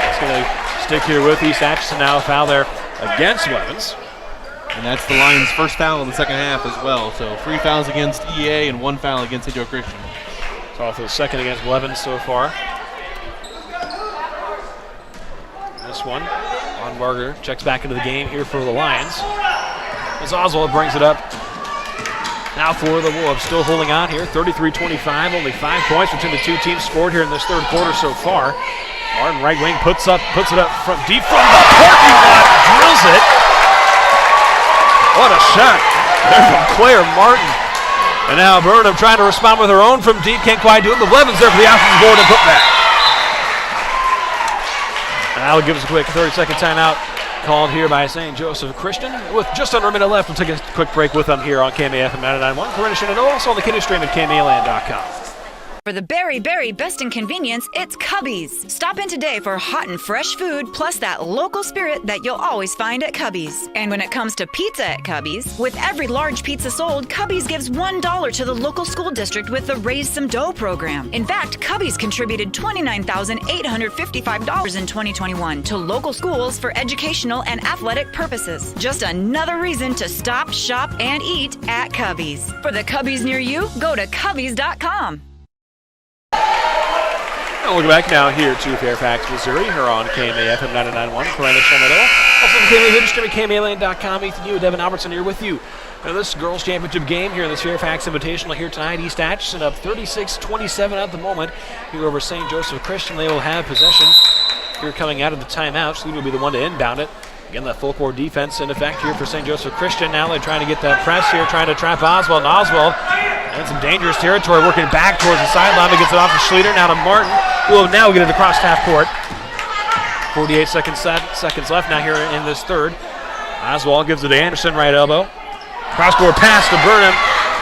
It's going to stick here with East Atchison now. A foul there against Lemons. And that's the Lions' first foul in the second half as well. So 3 fouls against EA and 1 foul against St. Joe Christian. It's also the second against Levens so far. This one, Onbarger checks back into the game here for the Lions. As Oswald brings it up. Now for the Wolves, still holding on here. 33-25, only 5 points between the two teams scored here in this third quarter so far. Martin, right wing, puts it up from deep from the parking lot, drills it. What a shot there from Claire Martin. And now Burnham trying to respond with her own from deep. Can't quite do it, but Blevins there for the offensive board and put back. And that'll give us a quick 30-second timeout called here by St. Joseph Christian. With just under a minute left, we'll take a quick break with them here on KMAFM 99.1. Corinna Shenandoah, also on the Kiddie Stream at KMAland.com. For the very, very best in convenience, it's Cubby's. Stop in today for hot and fresh food, plus that local spirit that you'll always find at Cubby's. And when it comes to pizza at Cubby's, with every large pizza sold, Cubby's gives $1 to the local school district with the Raise Some Dough program. In fact, Cubby's contributed $29,855 in 2021 to local schools for educational and athletic purposes. Just another reason to stop, shop, and eat at Cubby's. For the Cubby's near you, go to Cubby's.com. And we'll go back now here to Fairfax, Missouri, here on KMAFM 99.1. Corinna Shenandoah. Also on the KMA Video Stream at KMAland.com. Ethan Yu, Devin Albertson here with you. Now this girls' championship game here in this Fairfax Invitational here tonight. East Atchison up 36-27 at the moment here over St. Joseph Christian. They will have possession here coming out of the timeout. Sleeve will be the one to inbound it. Again, that full court defense in effect here for St. Joseph Christian. Now they're trying to get that press here, trying to trap Oswald. And Oswald in some dangerous territory, working back towards the sideline. He gets it off to Schluter, now to Martin, who will now get it across half court. 48 seconds left now here in this third. Oswald gives it to Anderson, right elbow. Cross-court pass to Burnham,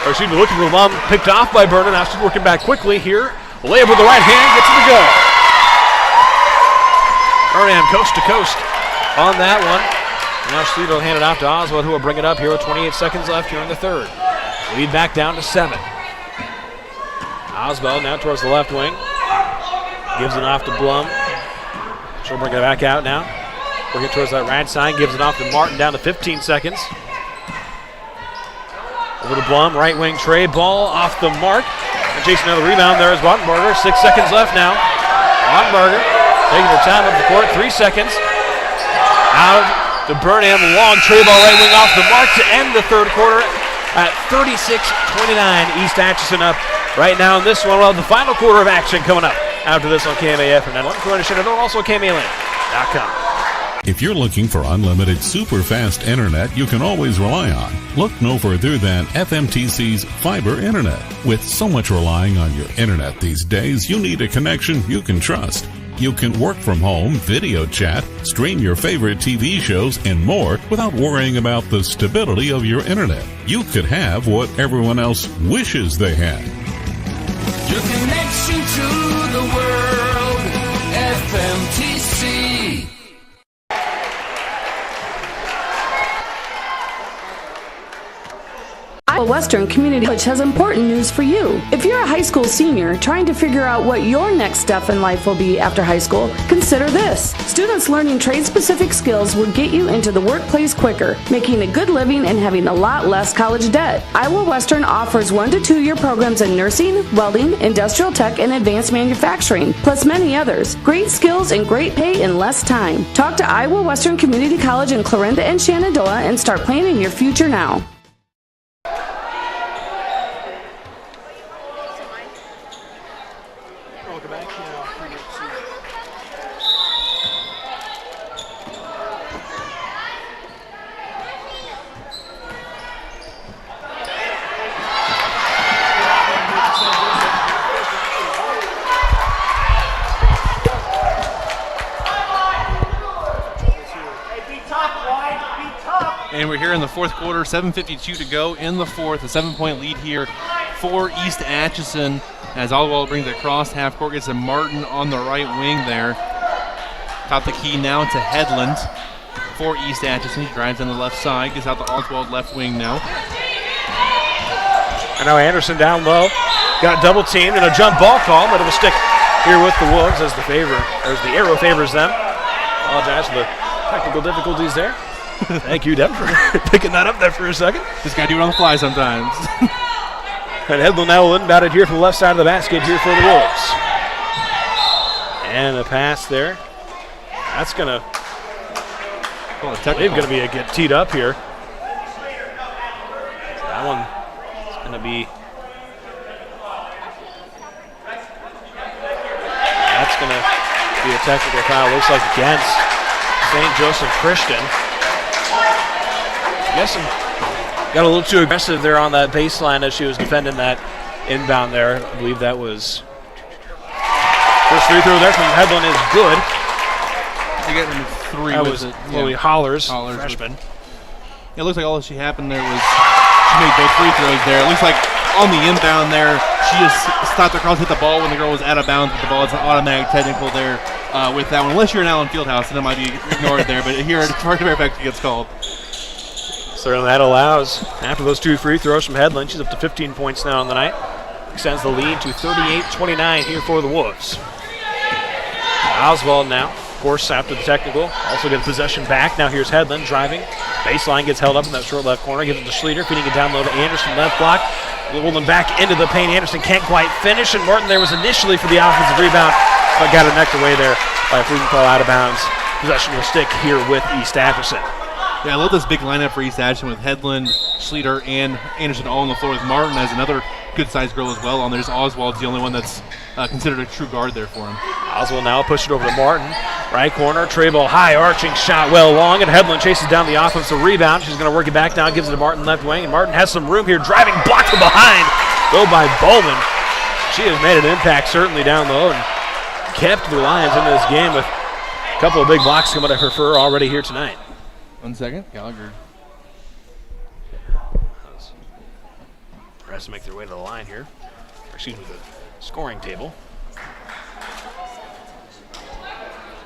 looking for Lum, picked off by Burnham. Now she's working back quickly here. Layup with the right hand, gets it to go. Burnham coast to coast on that one. Now Schluter will hand it off to Oswald, who will bring it up here with 28 seconds left here in the third. Lead back down to 7. Oswald now towards the left wing. Gives it off to Blum. She'll bring it back out now. Working towards that right side. Gives it off to Martin down to 15 seconds. Over to Blum. Right wing tray. Ball off the mark. And chasing another rebound there is Wattenberger. 6 seconds left now. Wattenberger taking her time up the court. 3 seconds. Out to Burnham. Long tray ball right wing off the mark to end the third quarter. At 36-29, East Atchison up right now in this one. We'll have the final quarter of action coming up after this on KMAF and 91. Corinna Shenandoah, also KMAland.com. If you're looking for unlimited super fast internet you can always rely on, look no further than FMTC's fiber internet. With so much relying on your internet these days, you need a connection you can trust. You can work from home, video chat, stream your favorite TV shows, and more without worrying about the stability of your internet. You could have what everyone else wishes they had. Your connection to the world, FMTC. Iowa Western Community College has important news for you. If you're a high school senior trying to figure out what your next step in life will be after high school, consider this. Students learning trade-specific skills will get you into the workplace quicker, making a good living and having a lot less college debt. Iowa Western offers 1 to 2 year programs in nursing, welding, industrial tech, and advanced manufacturing, plus many others. Great skills and great pay in less time. Talk to Iowa Western Community College in Clarinda and Shenandoah and start planning your future now. And we're here in the fourth quarter, 7:52 to go in the fourth. A 7-point lead here for East Atchison as Oswald brings it across half court, gets to Martin on the right wing there. Top the key now to Headland for East Atchison. He drives on the left side, gets out to Oswald left wing now. And now Anderson down low, got double teamed and a jump ball call, but it'll stick here with the Wolves as the arrow favors them. Apologize for the technical difficulties there. Thank you, Deb, for picking that up there for a second. Just got to do it on the fly sometimes. And Headland now will inbound it here from the left side of the basket here for the Wolves. And a pass there. That's going to, going to be a get teed up here. That one is going to be, that's going to be a technical foul. Looks like against St. Joseph Christian. I guess got a little too aggressive there on that baseline as she was defending that inbound there. I believe that was first free throw there from Headland is good. They got him 3 that with was it. Chloe Hollers freshman. It looks like all that she happened there was she made both free throws there. It looks like on the inbound there, she just stopped across, hit the ball when the girl was out of bounds with the ball. It's an automatic technical there with that one. Unless you're an Allen Fieldhouse, then it might be ignored there. But here at Fairfax, it gets called. Certainly that allows, after those 2 free throws from Headland, she's up to 15 points now on the night. Extends the lead to 38-29 here for the Wolves. Oswald now, of course, after the technical, also gets possession back. Now here's Headland driving. Baseline gets held up in that short left corner, gives it to Schleter, feeding it down low to Anderson, left block. Rolling back into the paint. Anderson can't quite finish, and Martin there was initially for the offensive rebound, but got it necked away there by a freaking call out of bounds. Possession will stick here with East Atchison. Yeah, I love this big lineup for East Atchison with Headland, Schleter, and Anderson all on the floor with Martin as another good-sized girl as well on there. Oswald's the only one that's considered a true guard there for him. Oswald now push it over to Martin. Right corner, tray ball high, arching shot well long, and Headland chases down the offensive rebound. She's going to work it back now, gives it to Martin left wing, and Martin has some room here, driving, blocked from behind. Go by Bowman. She has made an impact certainly down low and kept the Lions into this game with a couple of big blocks coming to her fur already here tonight. 1 second, Gallagher. Has to make their way to the line here. Excuse me, the scoring table.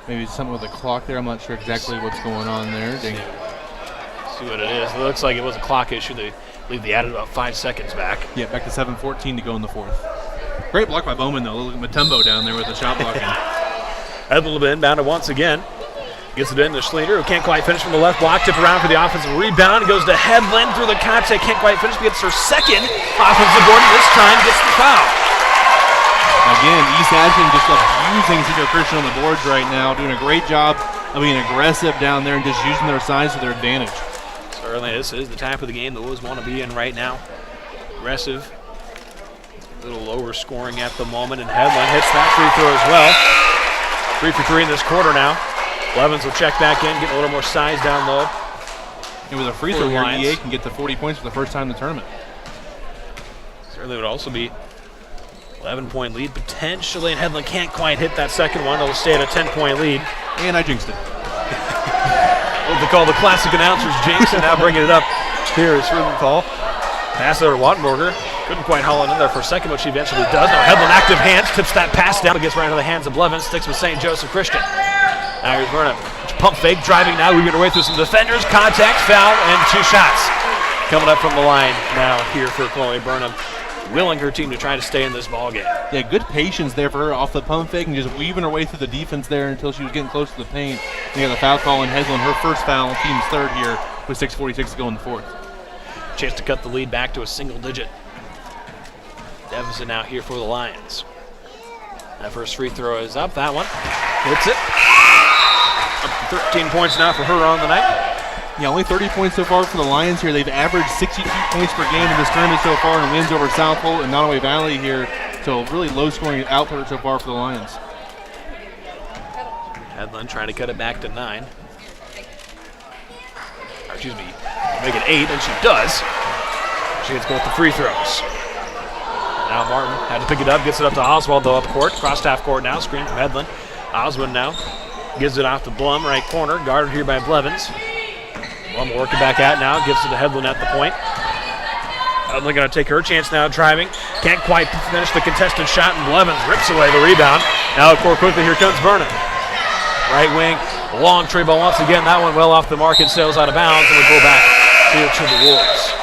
Maybe something with the clock there. I'm not sure exactly what's going on there. See what it is. It looks like it was a clock issue. They believe they added about 5 seconds back. Yeah, back to 7:14 to go in the fourth. Great block by Bowman, though. Look at Matumbo down there with the shot blocking. Headland inbounded once again. Gets it in to Schleter, who can't quite finish from the left block. Tip around for the offensive rebound. Goes to Headland through the contact. Can't quite finish. Gets her second offensive board, and this time gets the foul. Again, East Atchison just abusing Central Christian on the boards right now. Doing a great job of being aggressive down there and just using their size to their advantage. Certainly, this is the type of the game the Wolves want to be in right now. Aggressive. A little lower scoring at the moment, and Headland hits that free throw as well. 3 for 3 in this quarter now. Blevins will check back in, get a little more size down low. And with a free throw here, EA can get to 40 points for the first time in the tournament. Certainly would also be 11-point lead potentially, and Headland can't quite hit that second one. It'll stay at a 10-point lead. And I jinxed it. What they call the classic announcers jinx, and now bringing it up here is Rubenthal. Pass over to Wattenberger. Couldn't quite haul it in there for a second, but she eventually does. Now Headland active hands, tips that pass down, gets right into the hands of Blevins, sticks with St. Joseph Christian. Now here's Burnham. Pump fake, driving now, weaving her way through some defenders, contact, foul, and 2 shots. Coming up from the line now here for Chloe Burnham, willing her team to try to stay in this ball game. Yeah, good patience there for her off the pump fake and just weaving her way through the defense there until she was getting close to the paint. And you got the foul call on Headland, her first foul, team's third here with 6:46 to go in the fourth. Chance to cut the lead back to a single digit. Deficit now here for the Lions. That first free throw is up, that one. Hits it. Up to 13 points now for her on the night. Yeah, only 30 points so far for the Lions here. They've averaged 62 points per game in this tournament so far, and wins over South Holt and Nottoway Valley here. So really low-scoring output so far for the Lions. Headland trying to cut it back to 9. Or excuse me, make it 8, and she does. She gets both the free throws. Now Martin had to pick it up, gets it up to Oswald, though, up court. Cross half court now, screen from Headland. Oswald now gives it off to Blum, right corner, guarded here by Blevins. Blum working back out now, gives it to Headland at the point. Headland going to take her chance now, driving. Can't quite finish the contested shot, and Blevins rips away the rebound. Now up court quickly, here comes Burnham. Right wing, long tray ball once again. That one well off the mark and sails out of bounds, and we go back here to the Wolves.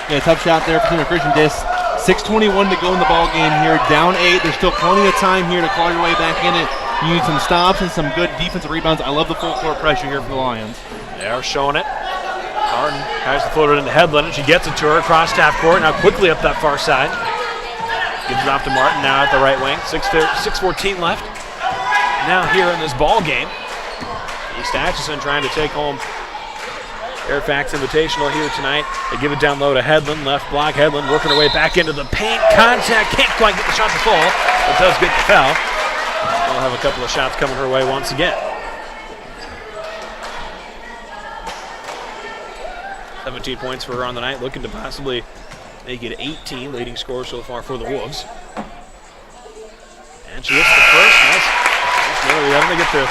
Yeah, tough shot there for Senior Christian Dis. 6:21 to go in the ball game here. Down 8. There's still plenty of time here to claw your way back in it. You need some stops and some good defensive rebounds. I love the full court pressure here for the Lions. They are showing it. Martin tries to float it into Headland, and she gets it to her across half court. Now quickly up that far side. Gives it off to Martin now at the right wing. 6:14 left. Now here in this ball game, East Atchison trying to take home Fairfax Invitational here tonight. They give it down low to Headland. Left block, Headland working her way back into the paint. Contact, can't quite get the shot to fall, but does get the foul. We'll have a couple of shots coming her way once again. 17 points for her on the night, looking to possibly make it 18, leading scorer so far for the Wolves. And she hits the first. Nice. We're having to get to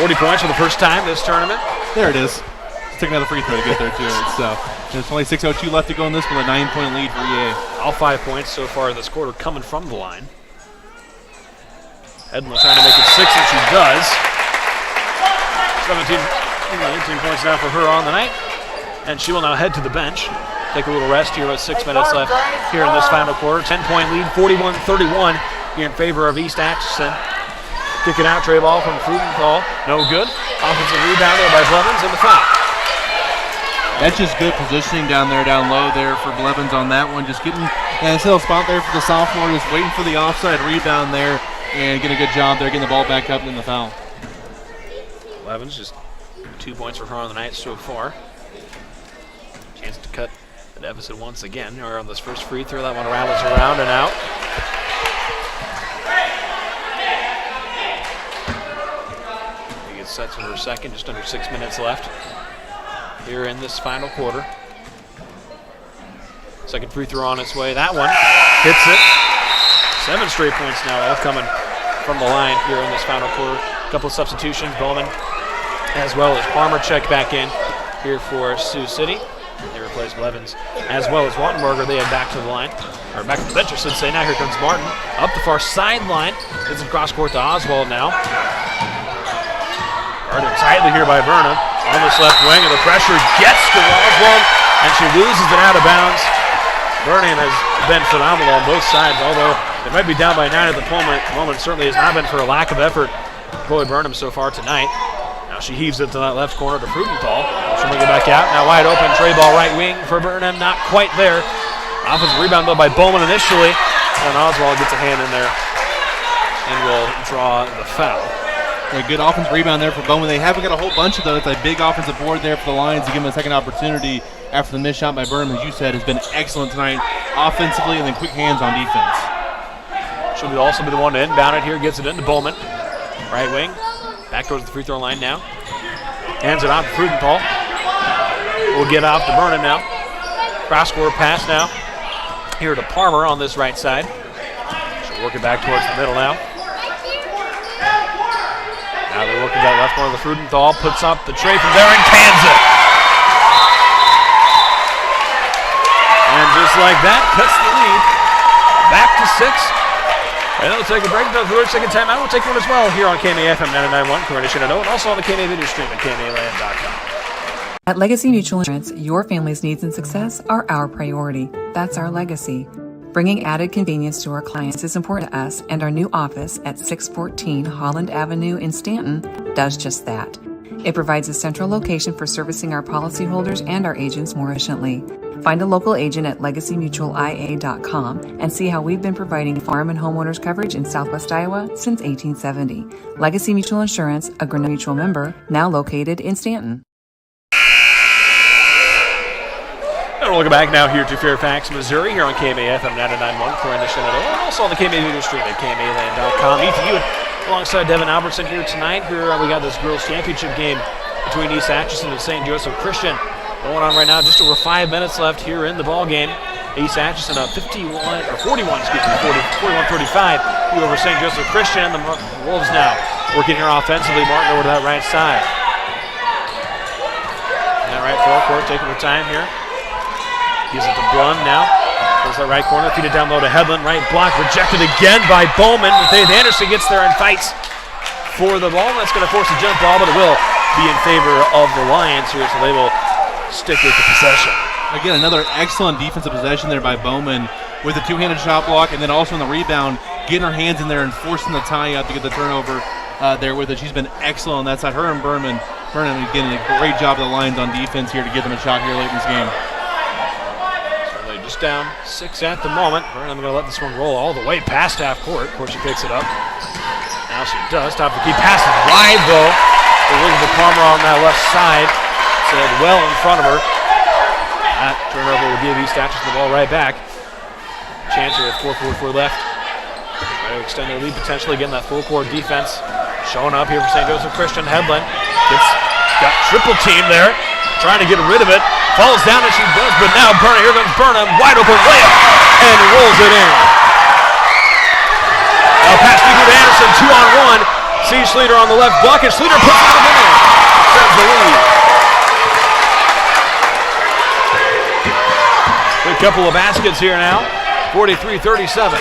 40 points for the first time this tournament. There it is. Just took another free throw to get there too. So there's only 6:02 left to go in this with a 9-point lead for EA. All 5 points so far in this quarter coming from the line. Headland trying to make it 6, and she does. 18 points now for her on the night. And she will now head to the bench. Take a little rest here with 6 minutes left here in this final quarter. 10-point lead, 41-31 here in favor of East Atchison. Kick it out, tray ball from Frudenthal. No good. Offensive rebound there by Blevins, and the foul. That's just good positioning down there, down low there for Blevins on that one. Just getting a nice little spot there for the sophomore, just waiting for the offside rebound there and getting a good job there, getting the ball back up and in the foul. Blevins just 2 points for her on the night so far. Chance to cut the deficit once again. Or on this first free throw, that one rattles around and out. He gets set for her second, just under 6 minutes left here in this final quarter. Second free throw on its way. That one hits it. 7 straight points now, all coming from the line here in this final quarter. A couple of substitutions. Bowman as well as Palmer check back in here for Sioux City. They replace Blevins as well as Wattenberger. They head back to the line, or back to the bench, I should say. Now here comes Martin up the far sideline. Gets it cross court to Oswald now. Guarded tightly here by Burnham on this left wing, and the pressure gets to Oswald, and she loses it out of bounds. Burnham has been phenomenal on both sides, although they might be down by 9 at the moment. Certainly has not been for a lack of effort. Chloe Burnham so far tonight. Now she heaves it to that left corner to Frudenthal. She'll bring it back out. Now wide open, tray ball right wing for Burnham. Not quite there. Offensive rebound though by Bowman initially. And Oswald gets a hand in there and will draw the foul. A good offensive rebound there for Bowman. They haven't got a whole bunch of those. A big offensive board there for the Lions to give them a second opportunity after the missed shot by Burnham, as you said, has been excellent tonight offensively, and then quick hands on defense. She'll also be the one to inbound it here. Gets it into Bowman. Right wing. Back towards the free throw line now. Hands it off to Frudenthal. We'll get off to Burnham now. Cross-court pass now. Here to Palmer on this right side. She'll work it back towards the middle now. Now they're working that left corner of the Frudenthal. Puts up the tray from there and cans it. And just like that, cuts the lead. Back to 6. And they'll take a break. They'll do a second timeout. We'll take one as well here on KMA-FM 99.1, Corona, Shenandoah, and also on the KMA video stream at KMAland.com. At Legacy Mutual Insurance, your family's needs and success are our priority. That's our legacy. Bringing added convenience to our clients is important to us, and our new office at 614 Holland Avenue in Stanton does just that. It provides a central location for servicing our policyholders and our agents more efficiently. Find a local agent at legacymutualia.com and see how we've been providing farm and homeowners coverage in Southwest Iowa since 1870. Legacy Mutual Insurance, a Grinnell Mutual member, now located in Stanton. And we're looking back now here to Fairfax, Missouri, here on KMA-FM 99.1, Corona, Shenandoah, and also on the KMA video stream at KMAland.com. Ethan Hewitt alongside Devin Albertson here tonight. Here we got this girls' championship game between East Atchison and St. Joseph Christian going on right now. Just over 5 minutes left here in the ball game. East Atchison up 41-35 over St. Joseph Christian. The Wolves now working here offensively. Martin over to that right side. And that right forecourt taking their time here. Gives it to Blum now. Goes that right corner, feed it down low to Headland. Right block rejected again by Bowman. Dave Anderson gets there and fights for the ball. That's going to force a jump ball, but it will be in favor of the Lions here, so they will stick with the possession. Again, another excellent defensive possession there by Bowman with a two-handed shot block, and then also on the rebound, getting her hands in there and forcing the tie out to get the turnover there with it. She's been excellent on that side. Her and Burnham getting a great job of the Lions on defense here to give them a shot here late in this game. Just down 6 at the moment. Burnham going to let this one roll all the way past half court. Of course, she picks it up. Now she does. Top of the key. Pass is wide, though. Elizabeth Palmer on that left side. Said well in front of her. That turnover will give East Atchison the ball right back. Chance here with 4:44 left. Try to extend their lead potentially. Again, that full court defense showing up here for St. Joseph Christian. Headland got triple team there. Trying to get rid of it. Falls down as she does, but now here comes Burnham. Wide open layup and rolls it in. Now pass to Anderson, 2-on-1. See Schleter on the left block, and Schleter puts it in. Extends the lead. Good couple of baskets here now. 43-37.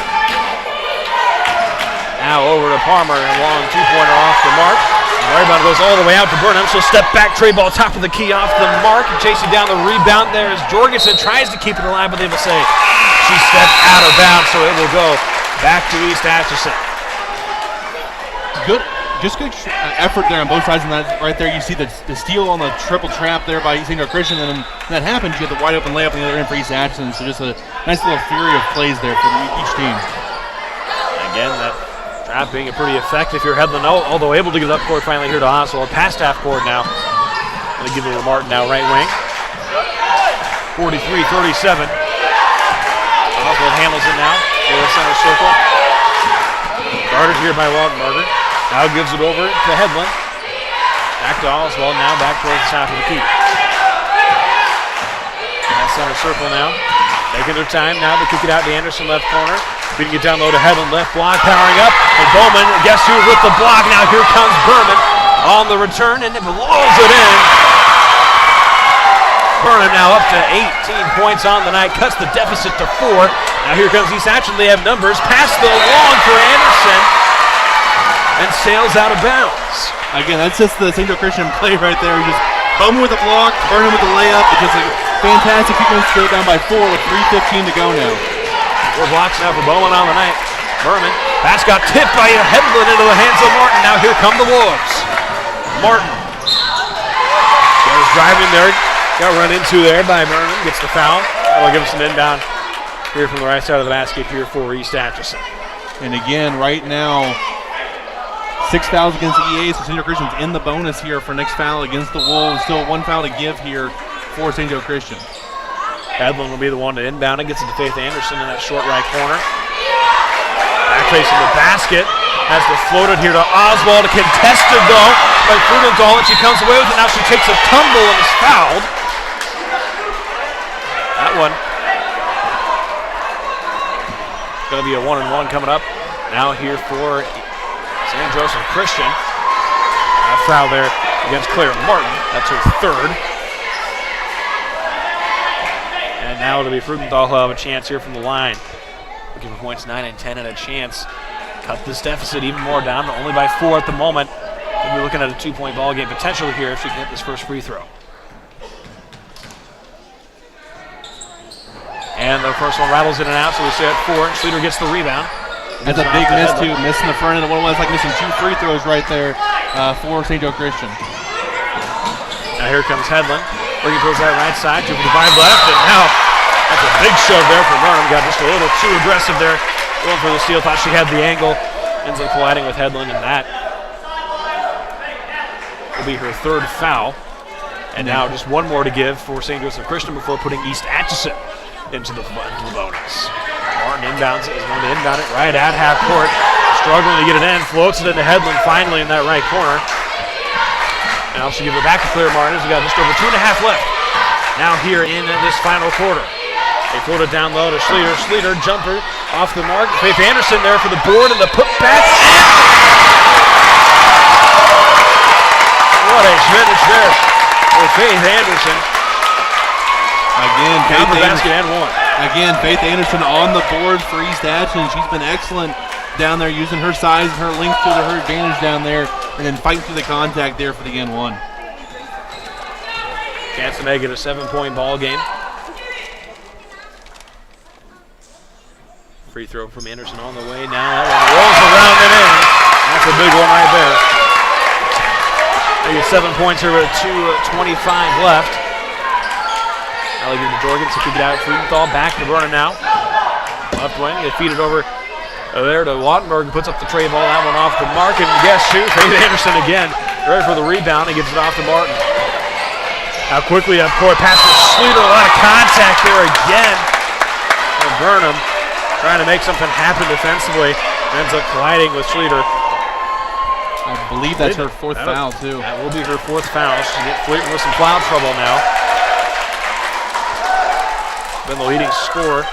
Now over to Palmer, and long two-pointer off the mark. The rebound goes all the way out to Burnham. She'll step back, tray ball, top of the key off the mark, and chasing down the rebound there is Jorgensen. Tries to keep it alive, but they will say she stepped out of bounds, so it will go back to East Atchison. Good effort there on both sides, and that right there you see the steal on the triple trap there by St. Joseph Christian, and then when that happens, you get the wide open layup on the other end for East Atchison. So just a nice little fury of plays there for each team. Again, that trap being pretty effective here. Headland, although able to get it up court finally here to Oswald. Past half court now. Going to give it to Martin now, right wing. 43-37. Oswald handles it now in the center circle. Guarded here by Waldenberger. Now gives it over to Headland. Back to Oswald, now back towards the top of the key. That center circle now. Taking their time now to kick it out to Anderson, left corner. Feeding it down low to Headland, left block, powering up. And Bowman, guess who with the block? Now here comes Berman on the return, and it blows it in. Burnham now up to 18 points on the night, cuts the deficit to 4. Now here comes East Atchison. They have numbers. Pass the long for Anderson, and sails out of bounds. Again, that's just the St. Joe Christian play right there. Just Bowman with the block, Burnham with the layup. It's just a fantastic sequence to go down by 4 with 3:15 to go now. 4 blocks now for Bowman on the night. Berman, pass got tipped by Headland into the hands of Martin. Now here come the Wolves. Martin goes driving there. Got run into there by Burnham. Gets the foul. That'll give us an inbound here from the right side of the basket here for East Atchison. And again, right now, 6 fouls against the EAs. So St. Joe Christian's in the bonus here for next foul against the Wolves. Still 1 foul to give here for St. Joe Christian. Headland will be the one to inbound it. Gets it to Faith Anderson in that short right corner. Back facing the basket. Has to float it here to Oswald. Contested though. by Frudenthal, and she comes away with it. Now she takes a tumble and is fouled. That one going to be a 1-and-1 coming up. Now here for St. Joseph Christian. A foul there against Claire Martin. That's her third. And now it'll be Frudenthal who'll have a chance here from the line. Looking for points 9 and 10 and a chance. Cut this deficit even more down, only by 4 at the moment. We'll be looking at a 2-point ball game potential here if she can hit this first free throw. And the first one rattles in and out, so we stay at 4. Schluter gets the rebound. That's a big miss, too. Missing the front end. One was like missing 2 free throws right there for St. Joe Christian. Now here comes Hedlund. Working towards that right side, 2 for the 5 left, and now that's a big shove there from Burnham. Got just a little too aggressive there. Going for the steal, thought she had the angle. Ends up colliding with Hedlund, and that will be her third foul. And now just one more to give for St. Joseph Christian before putting East Atchison into the bonus. Martin inbounds it, is going to inbound it right at half court. Struggling to get it in, floats it into Hedlund finally in that right corner. Now she'll give it back to Claire Martin as we got just over 2.5 left. Now here in this final quarter. They float it down low to Schluter. Schluter, jumper off the mark. Faith Anderson there for the board and the putback. What a finish there for Faith Anderson. Again, Down the basket and one. Again, Faith Anderson on the board for East Atchison. She's been excellent down there, using her size and her length to her advantage down there, and then fighting through the contact there for the N1. Chance to make it a 7-point ball game. Free throw from Anderson on the way. Now that one rolls around and in. That's a big one right there. They get 7 points here with 2:25 left. Now they give it to Jorgens to kick it out. Frudenthal back to Burnham now. Left wing. They feed it over there to Wattenberg. Puts up the tray ball. That one off the mark. And guess who? Faith Anderson again. Ready for the rebound. He gives it off to Martin. Now quickly up court. Pass to Schluter. A lot of contact there again. And Burnham trying to make something happen defensively. Ends up colliding with Schluter. I believe that's her fourth foul, too. That will be her fourth foul. She's flirting with some foul trouble now. Been the leading scorer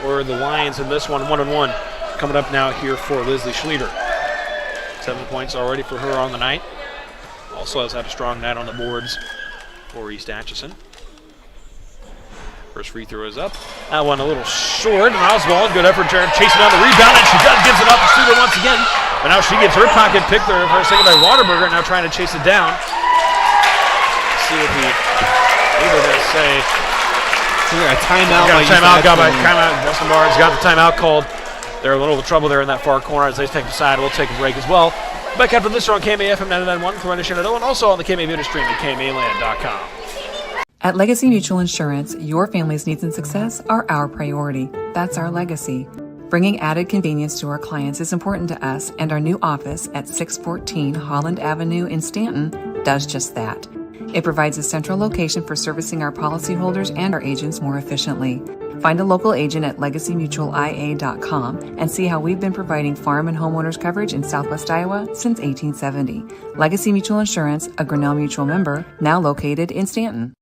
for the Lions in this one, 1-and-1. Coming up now here for Leslie Schluter. 7 points already for her on the night. Also has had a strong night on the boards for East Atchison. First free throw is up. That one a little short, and Oswald, good effort chasing down the rebound, and she gives it up to Schluter once again. But now she gets her pocket picked there for a second by Waterberger, now trying to chase it down. Let's see what he able to say. A timeout. Got a timeout. Justin Barnes got the timeout called. They're a little trouble there in that far corner as they take the side. We'll take a break as well. Back after this on KMA-FM 99.1, Corona Shenandoah, and also on the KMA video stream at KMAland.com. At Legacy Mutual Insurance, your family's needs and success are our priority. That's our legacy. Bringing added convenience to our clients is important to us, and our new office at 614 Holland Avenue in Stanton does just that. It provides a central location for servicing our policyholders and our agents more efficiently. Find a local agent at legacymutualia.com and see how we've been providing farm and homeowners coverage in Southwest Iowa since 1870. Legacy Mutual Insurance, a Grinnell Mutual member, now located in Stanton.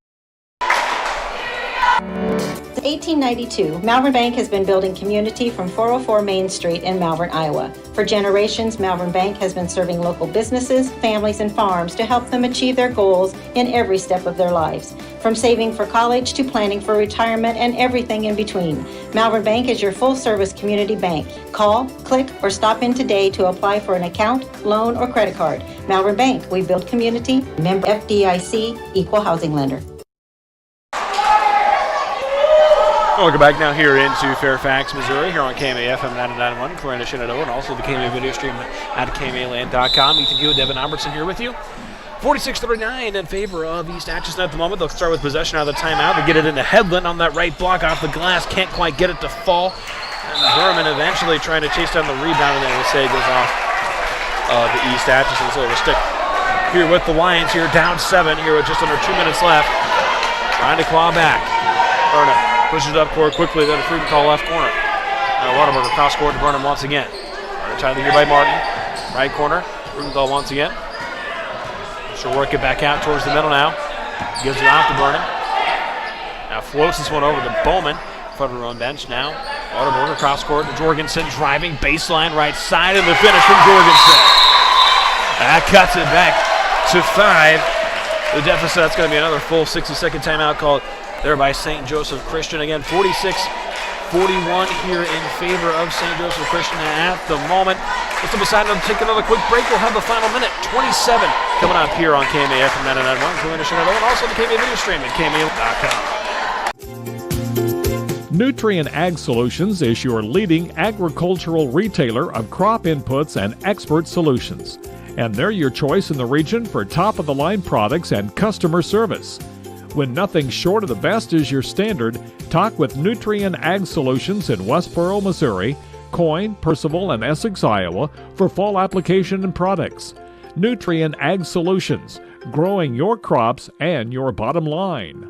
Since 1892, Malvern Bank has been building community from 404 Main Street in Malvern, Iowa. For generations, Malvern Bank has been serving local businesses, families, and farms to help them achieve their goals in every step of their lives. From saving for college to planning for retirement and everything in between, Malvern Bank is your full-service community bank. Call, click, or stop in today to apply for an account, loan, or credit card. Malvern Bank, we build community. Member FDIC, equal housing lender. Welcome back now here into Fairfax, Missouri, here on KMA-FM 99.1, Corona Shenandoah, and also the KMA video stream at KMAland.com. Ethan Q and Devin Albertson here with you. 46-39 in favor of East Atchison at the moment. They'll start with possession out of the timeout. They get it into Hedlund on that right block off the glass. Can't quite get it to fall. And Berman eventually trying to chase down the rebound, and then we'll say it goes off the East Atchison. So we'll stick here with the Lions here, down 7 here with just under 2 minutes left. Trying to claw back. Burnham pushes it up court quickly, then a Frudenthal left corner. Waterberger cross court to Burnham once again. Tied here by Martin. Right corner. Frudenthal once again. She'll work it back out towards the middle now. Gives it off to Burnham. Now floats this one over to Bowman. Front of her own bench now. Autoborger cross court to Jorgensen, driving baseline right side, and the finish from Jorgensen. That cuts it back to 5. The deficit, that's going to be another full 60-second timeout called there by St. Joseph Christian. Again, 46-41 here in favor of St. Joseph Christian at the moment. Let's decide to take another quick break. We'll have the final minute, 27, coming up here on KMAF from 99.1, and also the KMA video stream at KMA.com. Nutrien Ag Solutions is your leading agricultural retailer of crop inputs and expert solutions. And they're your choice in the region for top-of-the-line products and customer service. When nothing short of the best is your standard, talk with Nutrien Ag Solutions in Westboro, Missouri, Coyne, Percival, and Essex, Iowa for fall application and products. Nutrien Ag Solutions, growing your crops and your bottom line.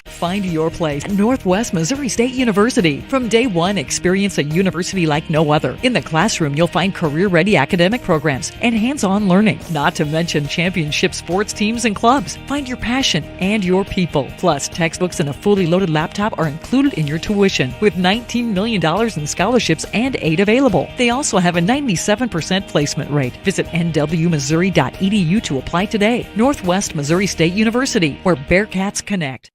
Find your place at Northwest Missouri State University. From day one, experience a university like no other. In the classroom, you'll find career-ready academic programs and hands-on learning, not to mention championship sports teams and clubs. Find your passion and your people. Plus, textbooks and a fully loaded laptop are included in your tuition, with $19 million in scholarships and aid available. They also have a 97% placement rate. Visit nwmissouri.edu to apply today. Northwest Missouri State University, where Bearcats connect.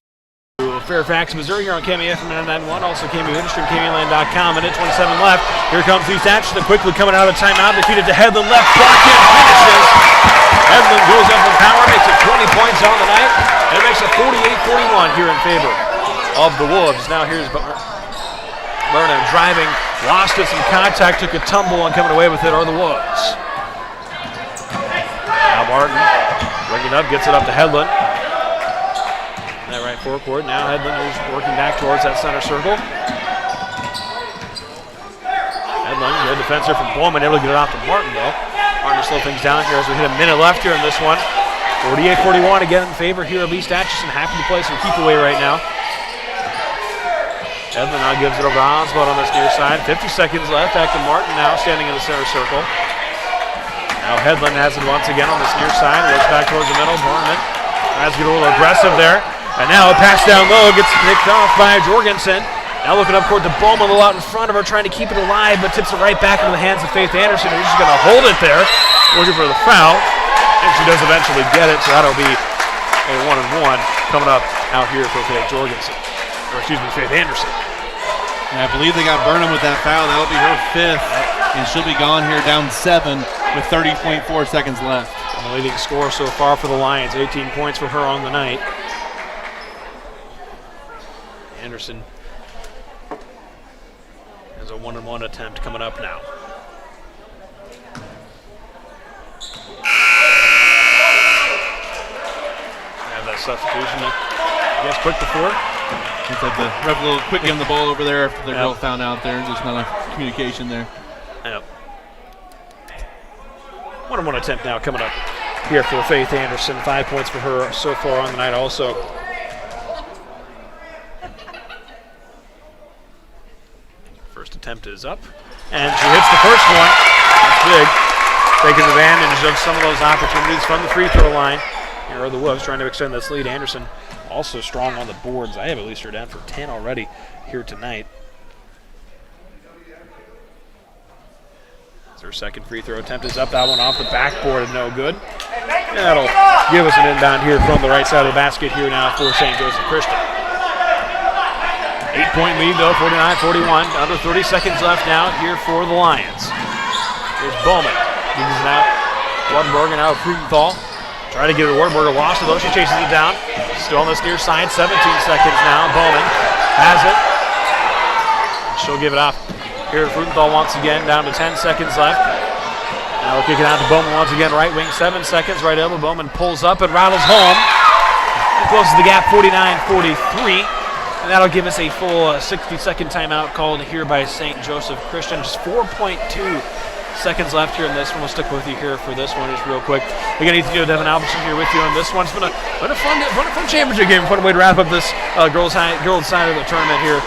Fairfax, Missouri, here on KMAF from 99.1, also KMA Industry, KMAland.com. Minute 27 left. Here comes East Atchison, quickly coming out of timeout. Defeated to Headland, left block in, finishes. Headland goes up with power, makes it 20 points on the night, and it makes it 48-41 here in favor of the Wolves. Now here's Burnham driving, lost it, some contact, took a tumble, and coming away with it are the Wolves. Now Martin bringing it up, gets it up to Headland. That right forecourt. Now Headland is working back towards that center circle. Headland, good defender from Bowman, able to get it off to Martin though. Martin to slow things down here as we hit a minute left here in this one. 48-41 again in favor here of East Atchison. Happy to play some keep away right now. Headland now gives it over to Oswald on this near side. 50 seconds left. Back to Martin now standing in the center circle. Now Headland has it once again on this near side. Looks back towards the middle. Burnham tries to get a little aggressive there. And now a pass down low gets picked off by Jorgensen. Now looking up toward the Bowman, a little out in front of her, trying to keep it alive, but tips it right back into the hands of Faith Anderson, who's just going to hold it there, looking for the foul. And she does eventually get it, so that'll be a 1-and-1 coming up out here for Faith Faith Anderson. And I believe they got Burnham with that foul. That'll be her 5th, and she'll be gone here down 7 with 30.4 seconds left. And the leading scorer so far for the Lions, 18 points for her on the night. Anderson has a 1-and-1 attempt coming up now. Have that substitution, I guess, quick before. Looks like the ref a little quick getting the ball over there after they're both found out there. Just not enough communication there. Yep. 1-and-1 attempt now coming up here for Faith Anderson. 5 points for her so far on the night also. First attempt is up, and she hits the first one. That's big. Taking advantage of some of those opportunities from the free throw line. Here are the Wolves trying to extend this lead. Anderson also strong on the boards. I have at least her down for 10 already here tonight. Her second free throw attempt is up. That one off the backboard and no good. And that'll give us an inbound here from the right side of the basket here now for St. Joseph Christian. 8-point lead though, 49-41. Under 30 seconds left now here for the Lions. Here's Bowman. Gives it out. Wartenberger now Frutenthal. Trying to get it to Wartenberger. Lost it though. She chases it down. Still on this near side. 17 seconds now. Bowman has it. She'll give it off here to Frutenthal once again. Down to 10 seconds left. Now we'll kick it out to Bowman once again. Right wing, 7 seconds. Right elbow. Bowman pulls up and rattles home. And closes the gap 49-43. And that'll give us a full 60-second timeout called here by St. Joseph Christian. Just 4.2 seconds left here in this one. We'll stick with you here for this one just real quick. Again, Ethan Devin Albertson here with you on this one. It's been a fun championship game. Fun way to wrap up this girls side of the tournament here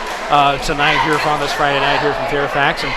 tonight here on this Friday night here from Fairfax. And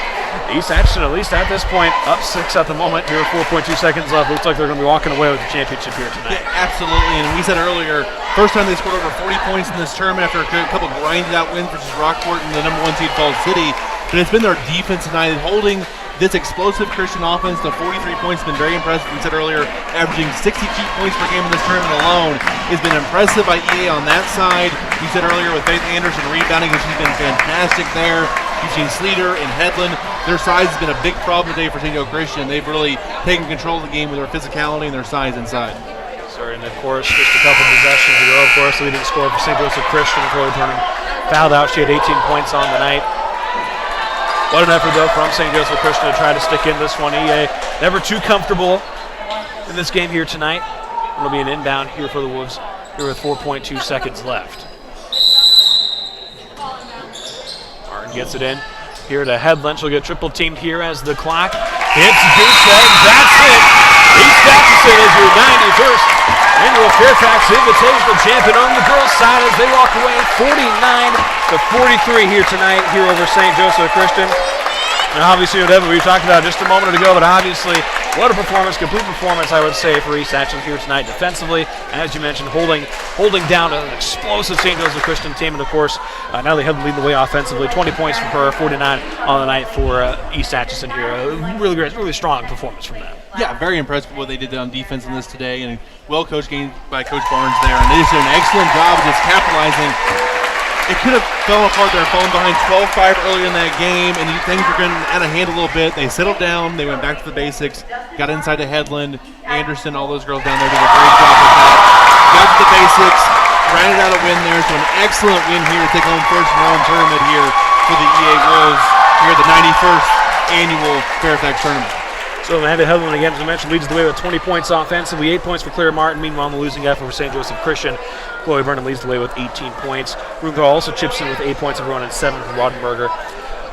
East Atchison, at least at this point, up 6 at the moment. Here, 4.2 seconds left. Looks like they're going to be walking away with the championship here tonight. Yeah, absolutely. And we said earlier, first time they scored over 40 points in this tournament after a couple grinded out wins versus Rockport and the number 1 seed Falls City. But it's been their defense tonight, holding this explosive Christian offense to 43 points. Has been very impressive. We said earlier, averaging 62 points per game in this tournament alone has been impressive by EA on that side. We said earlier with Faith Anderson rebounding, she's been fantastic there. You've seen Sleater and Headland. Their size has been a big problem today for St. Joe Christian. They've really taken control of the game with their physicality and their size inside. Sorry, and of course, just a couple possessions ago, of course, leading scorer for St. Joseph Christian, Chloe Burnham, fouled out. She had 18 points on the night. What an effort, though, from St. Joseph Christian to try to stick in this one. EA never too comfortable in this game here tonight. It'll be an inbound here for the Wolves here with 4.2 seconds left. Martin gets it in here to Headland. She'll get triple teamed here as the clock hits goose egg. That's it. East Atchison is your 91st annual Fairfax Invitational champion on the girls' side as they walk away 49-43 here tonight here over St. Joseph Christian. And obviously, Devin, we talked about it just a moment ago, but obviously, what a performance, complete performance, I would say, for East Atchison here tonight defensively. As you mentioned, holding down an explosive St. Joseph Christian team, and of course, Natalie Headland leading the way offensively. 20 points for her, 49 on the night for East Atchison here. Really great, really strong performance from them. Yeah, very impressed with what they did on defense in this today, and well-coached game by Coach Barnes there, and they just did an excellent job of just capitalizing. It could have fell apart. They were falling behind 12-5 earlier in that game, and things were getting out of hand a little bit. They settled down. They went back to the basics, got inside to Headland, Anderson, all those girls down there did a great job with that. Got to the basics, rounded out a win there, so an excellent win here to take home first in their own tournament here for the EA Wolves here at the 91st annual Fairfax tournament. So Amanda Headland, again, as I mentioned, leads the way with 20 points offensively, 8 points for Claire Martin. Meanwhile, in the losing effort for St. Joseph Christian, Chloe Burnham leads the way with 18 points. Runco also chips in with 8 points of her own and 7 from Rodenberger.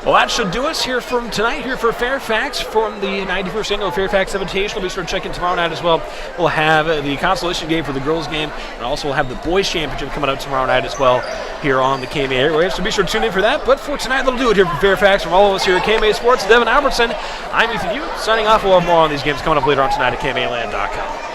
Well, that should do us here from tonight here for Fairfax from the 91st annual Fairfax Invitational. Be sure to check in tomorrow night as well. We'll have the consolation game for the girls game, and also we'll have the boys championship coming up tomorrow night as well here on the KMA airwaves. So be sure to tune in for that. But for tonight, that'll do it here from Fairfax. From all of us here at KMA Sports, Devin Albertson, I'm Ethan Hugh, signing off. We'll have more on these games coming up later on tonight at KMAland.com.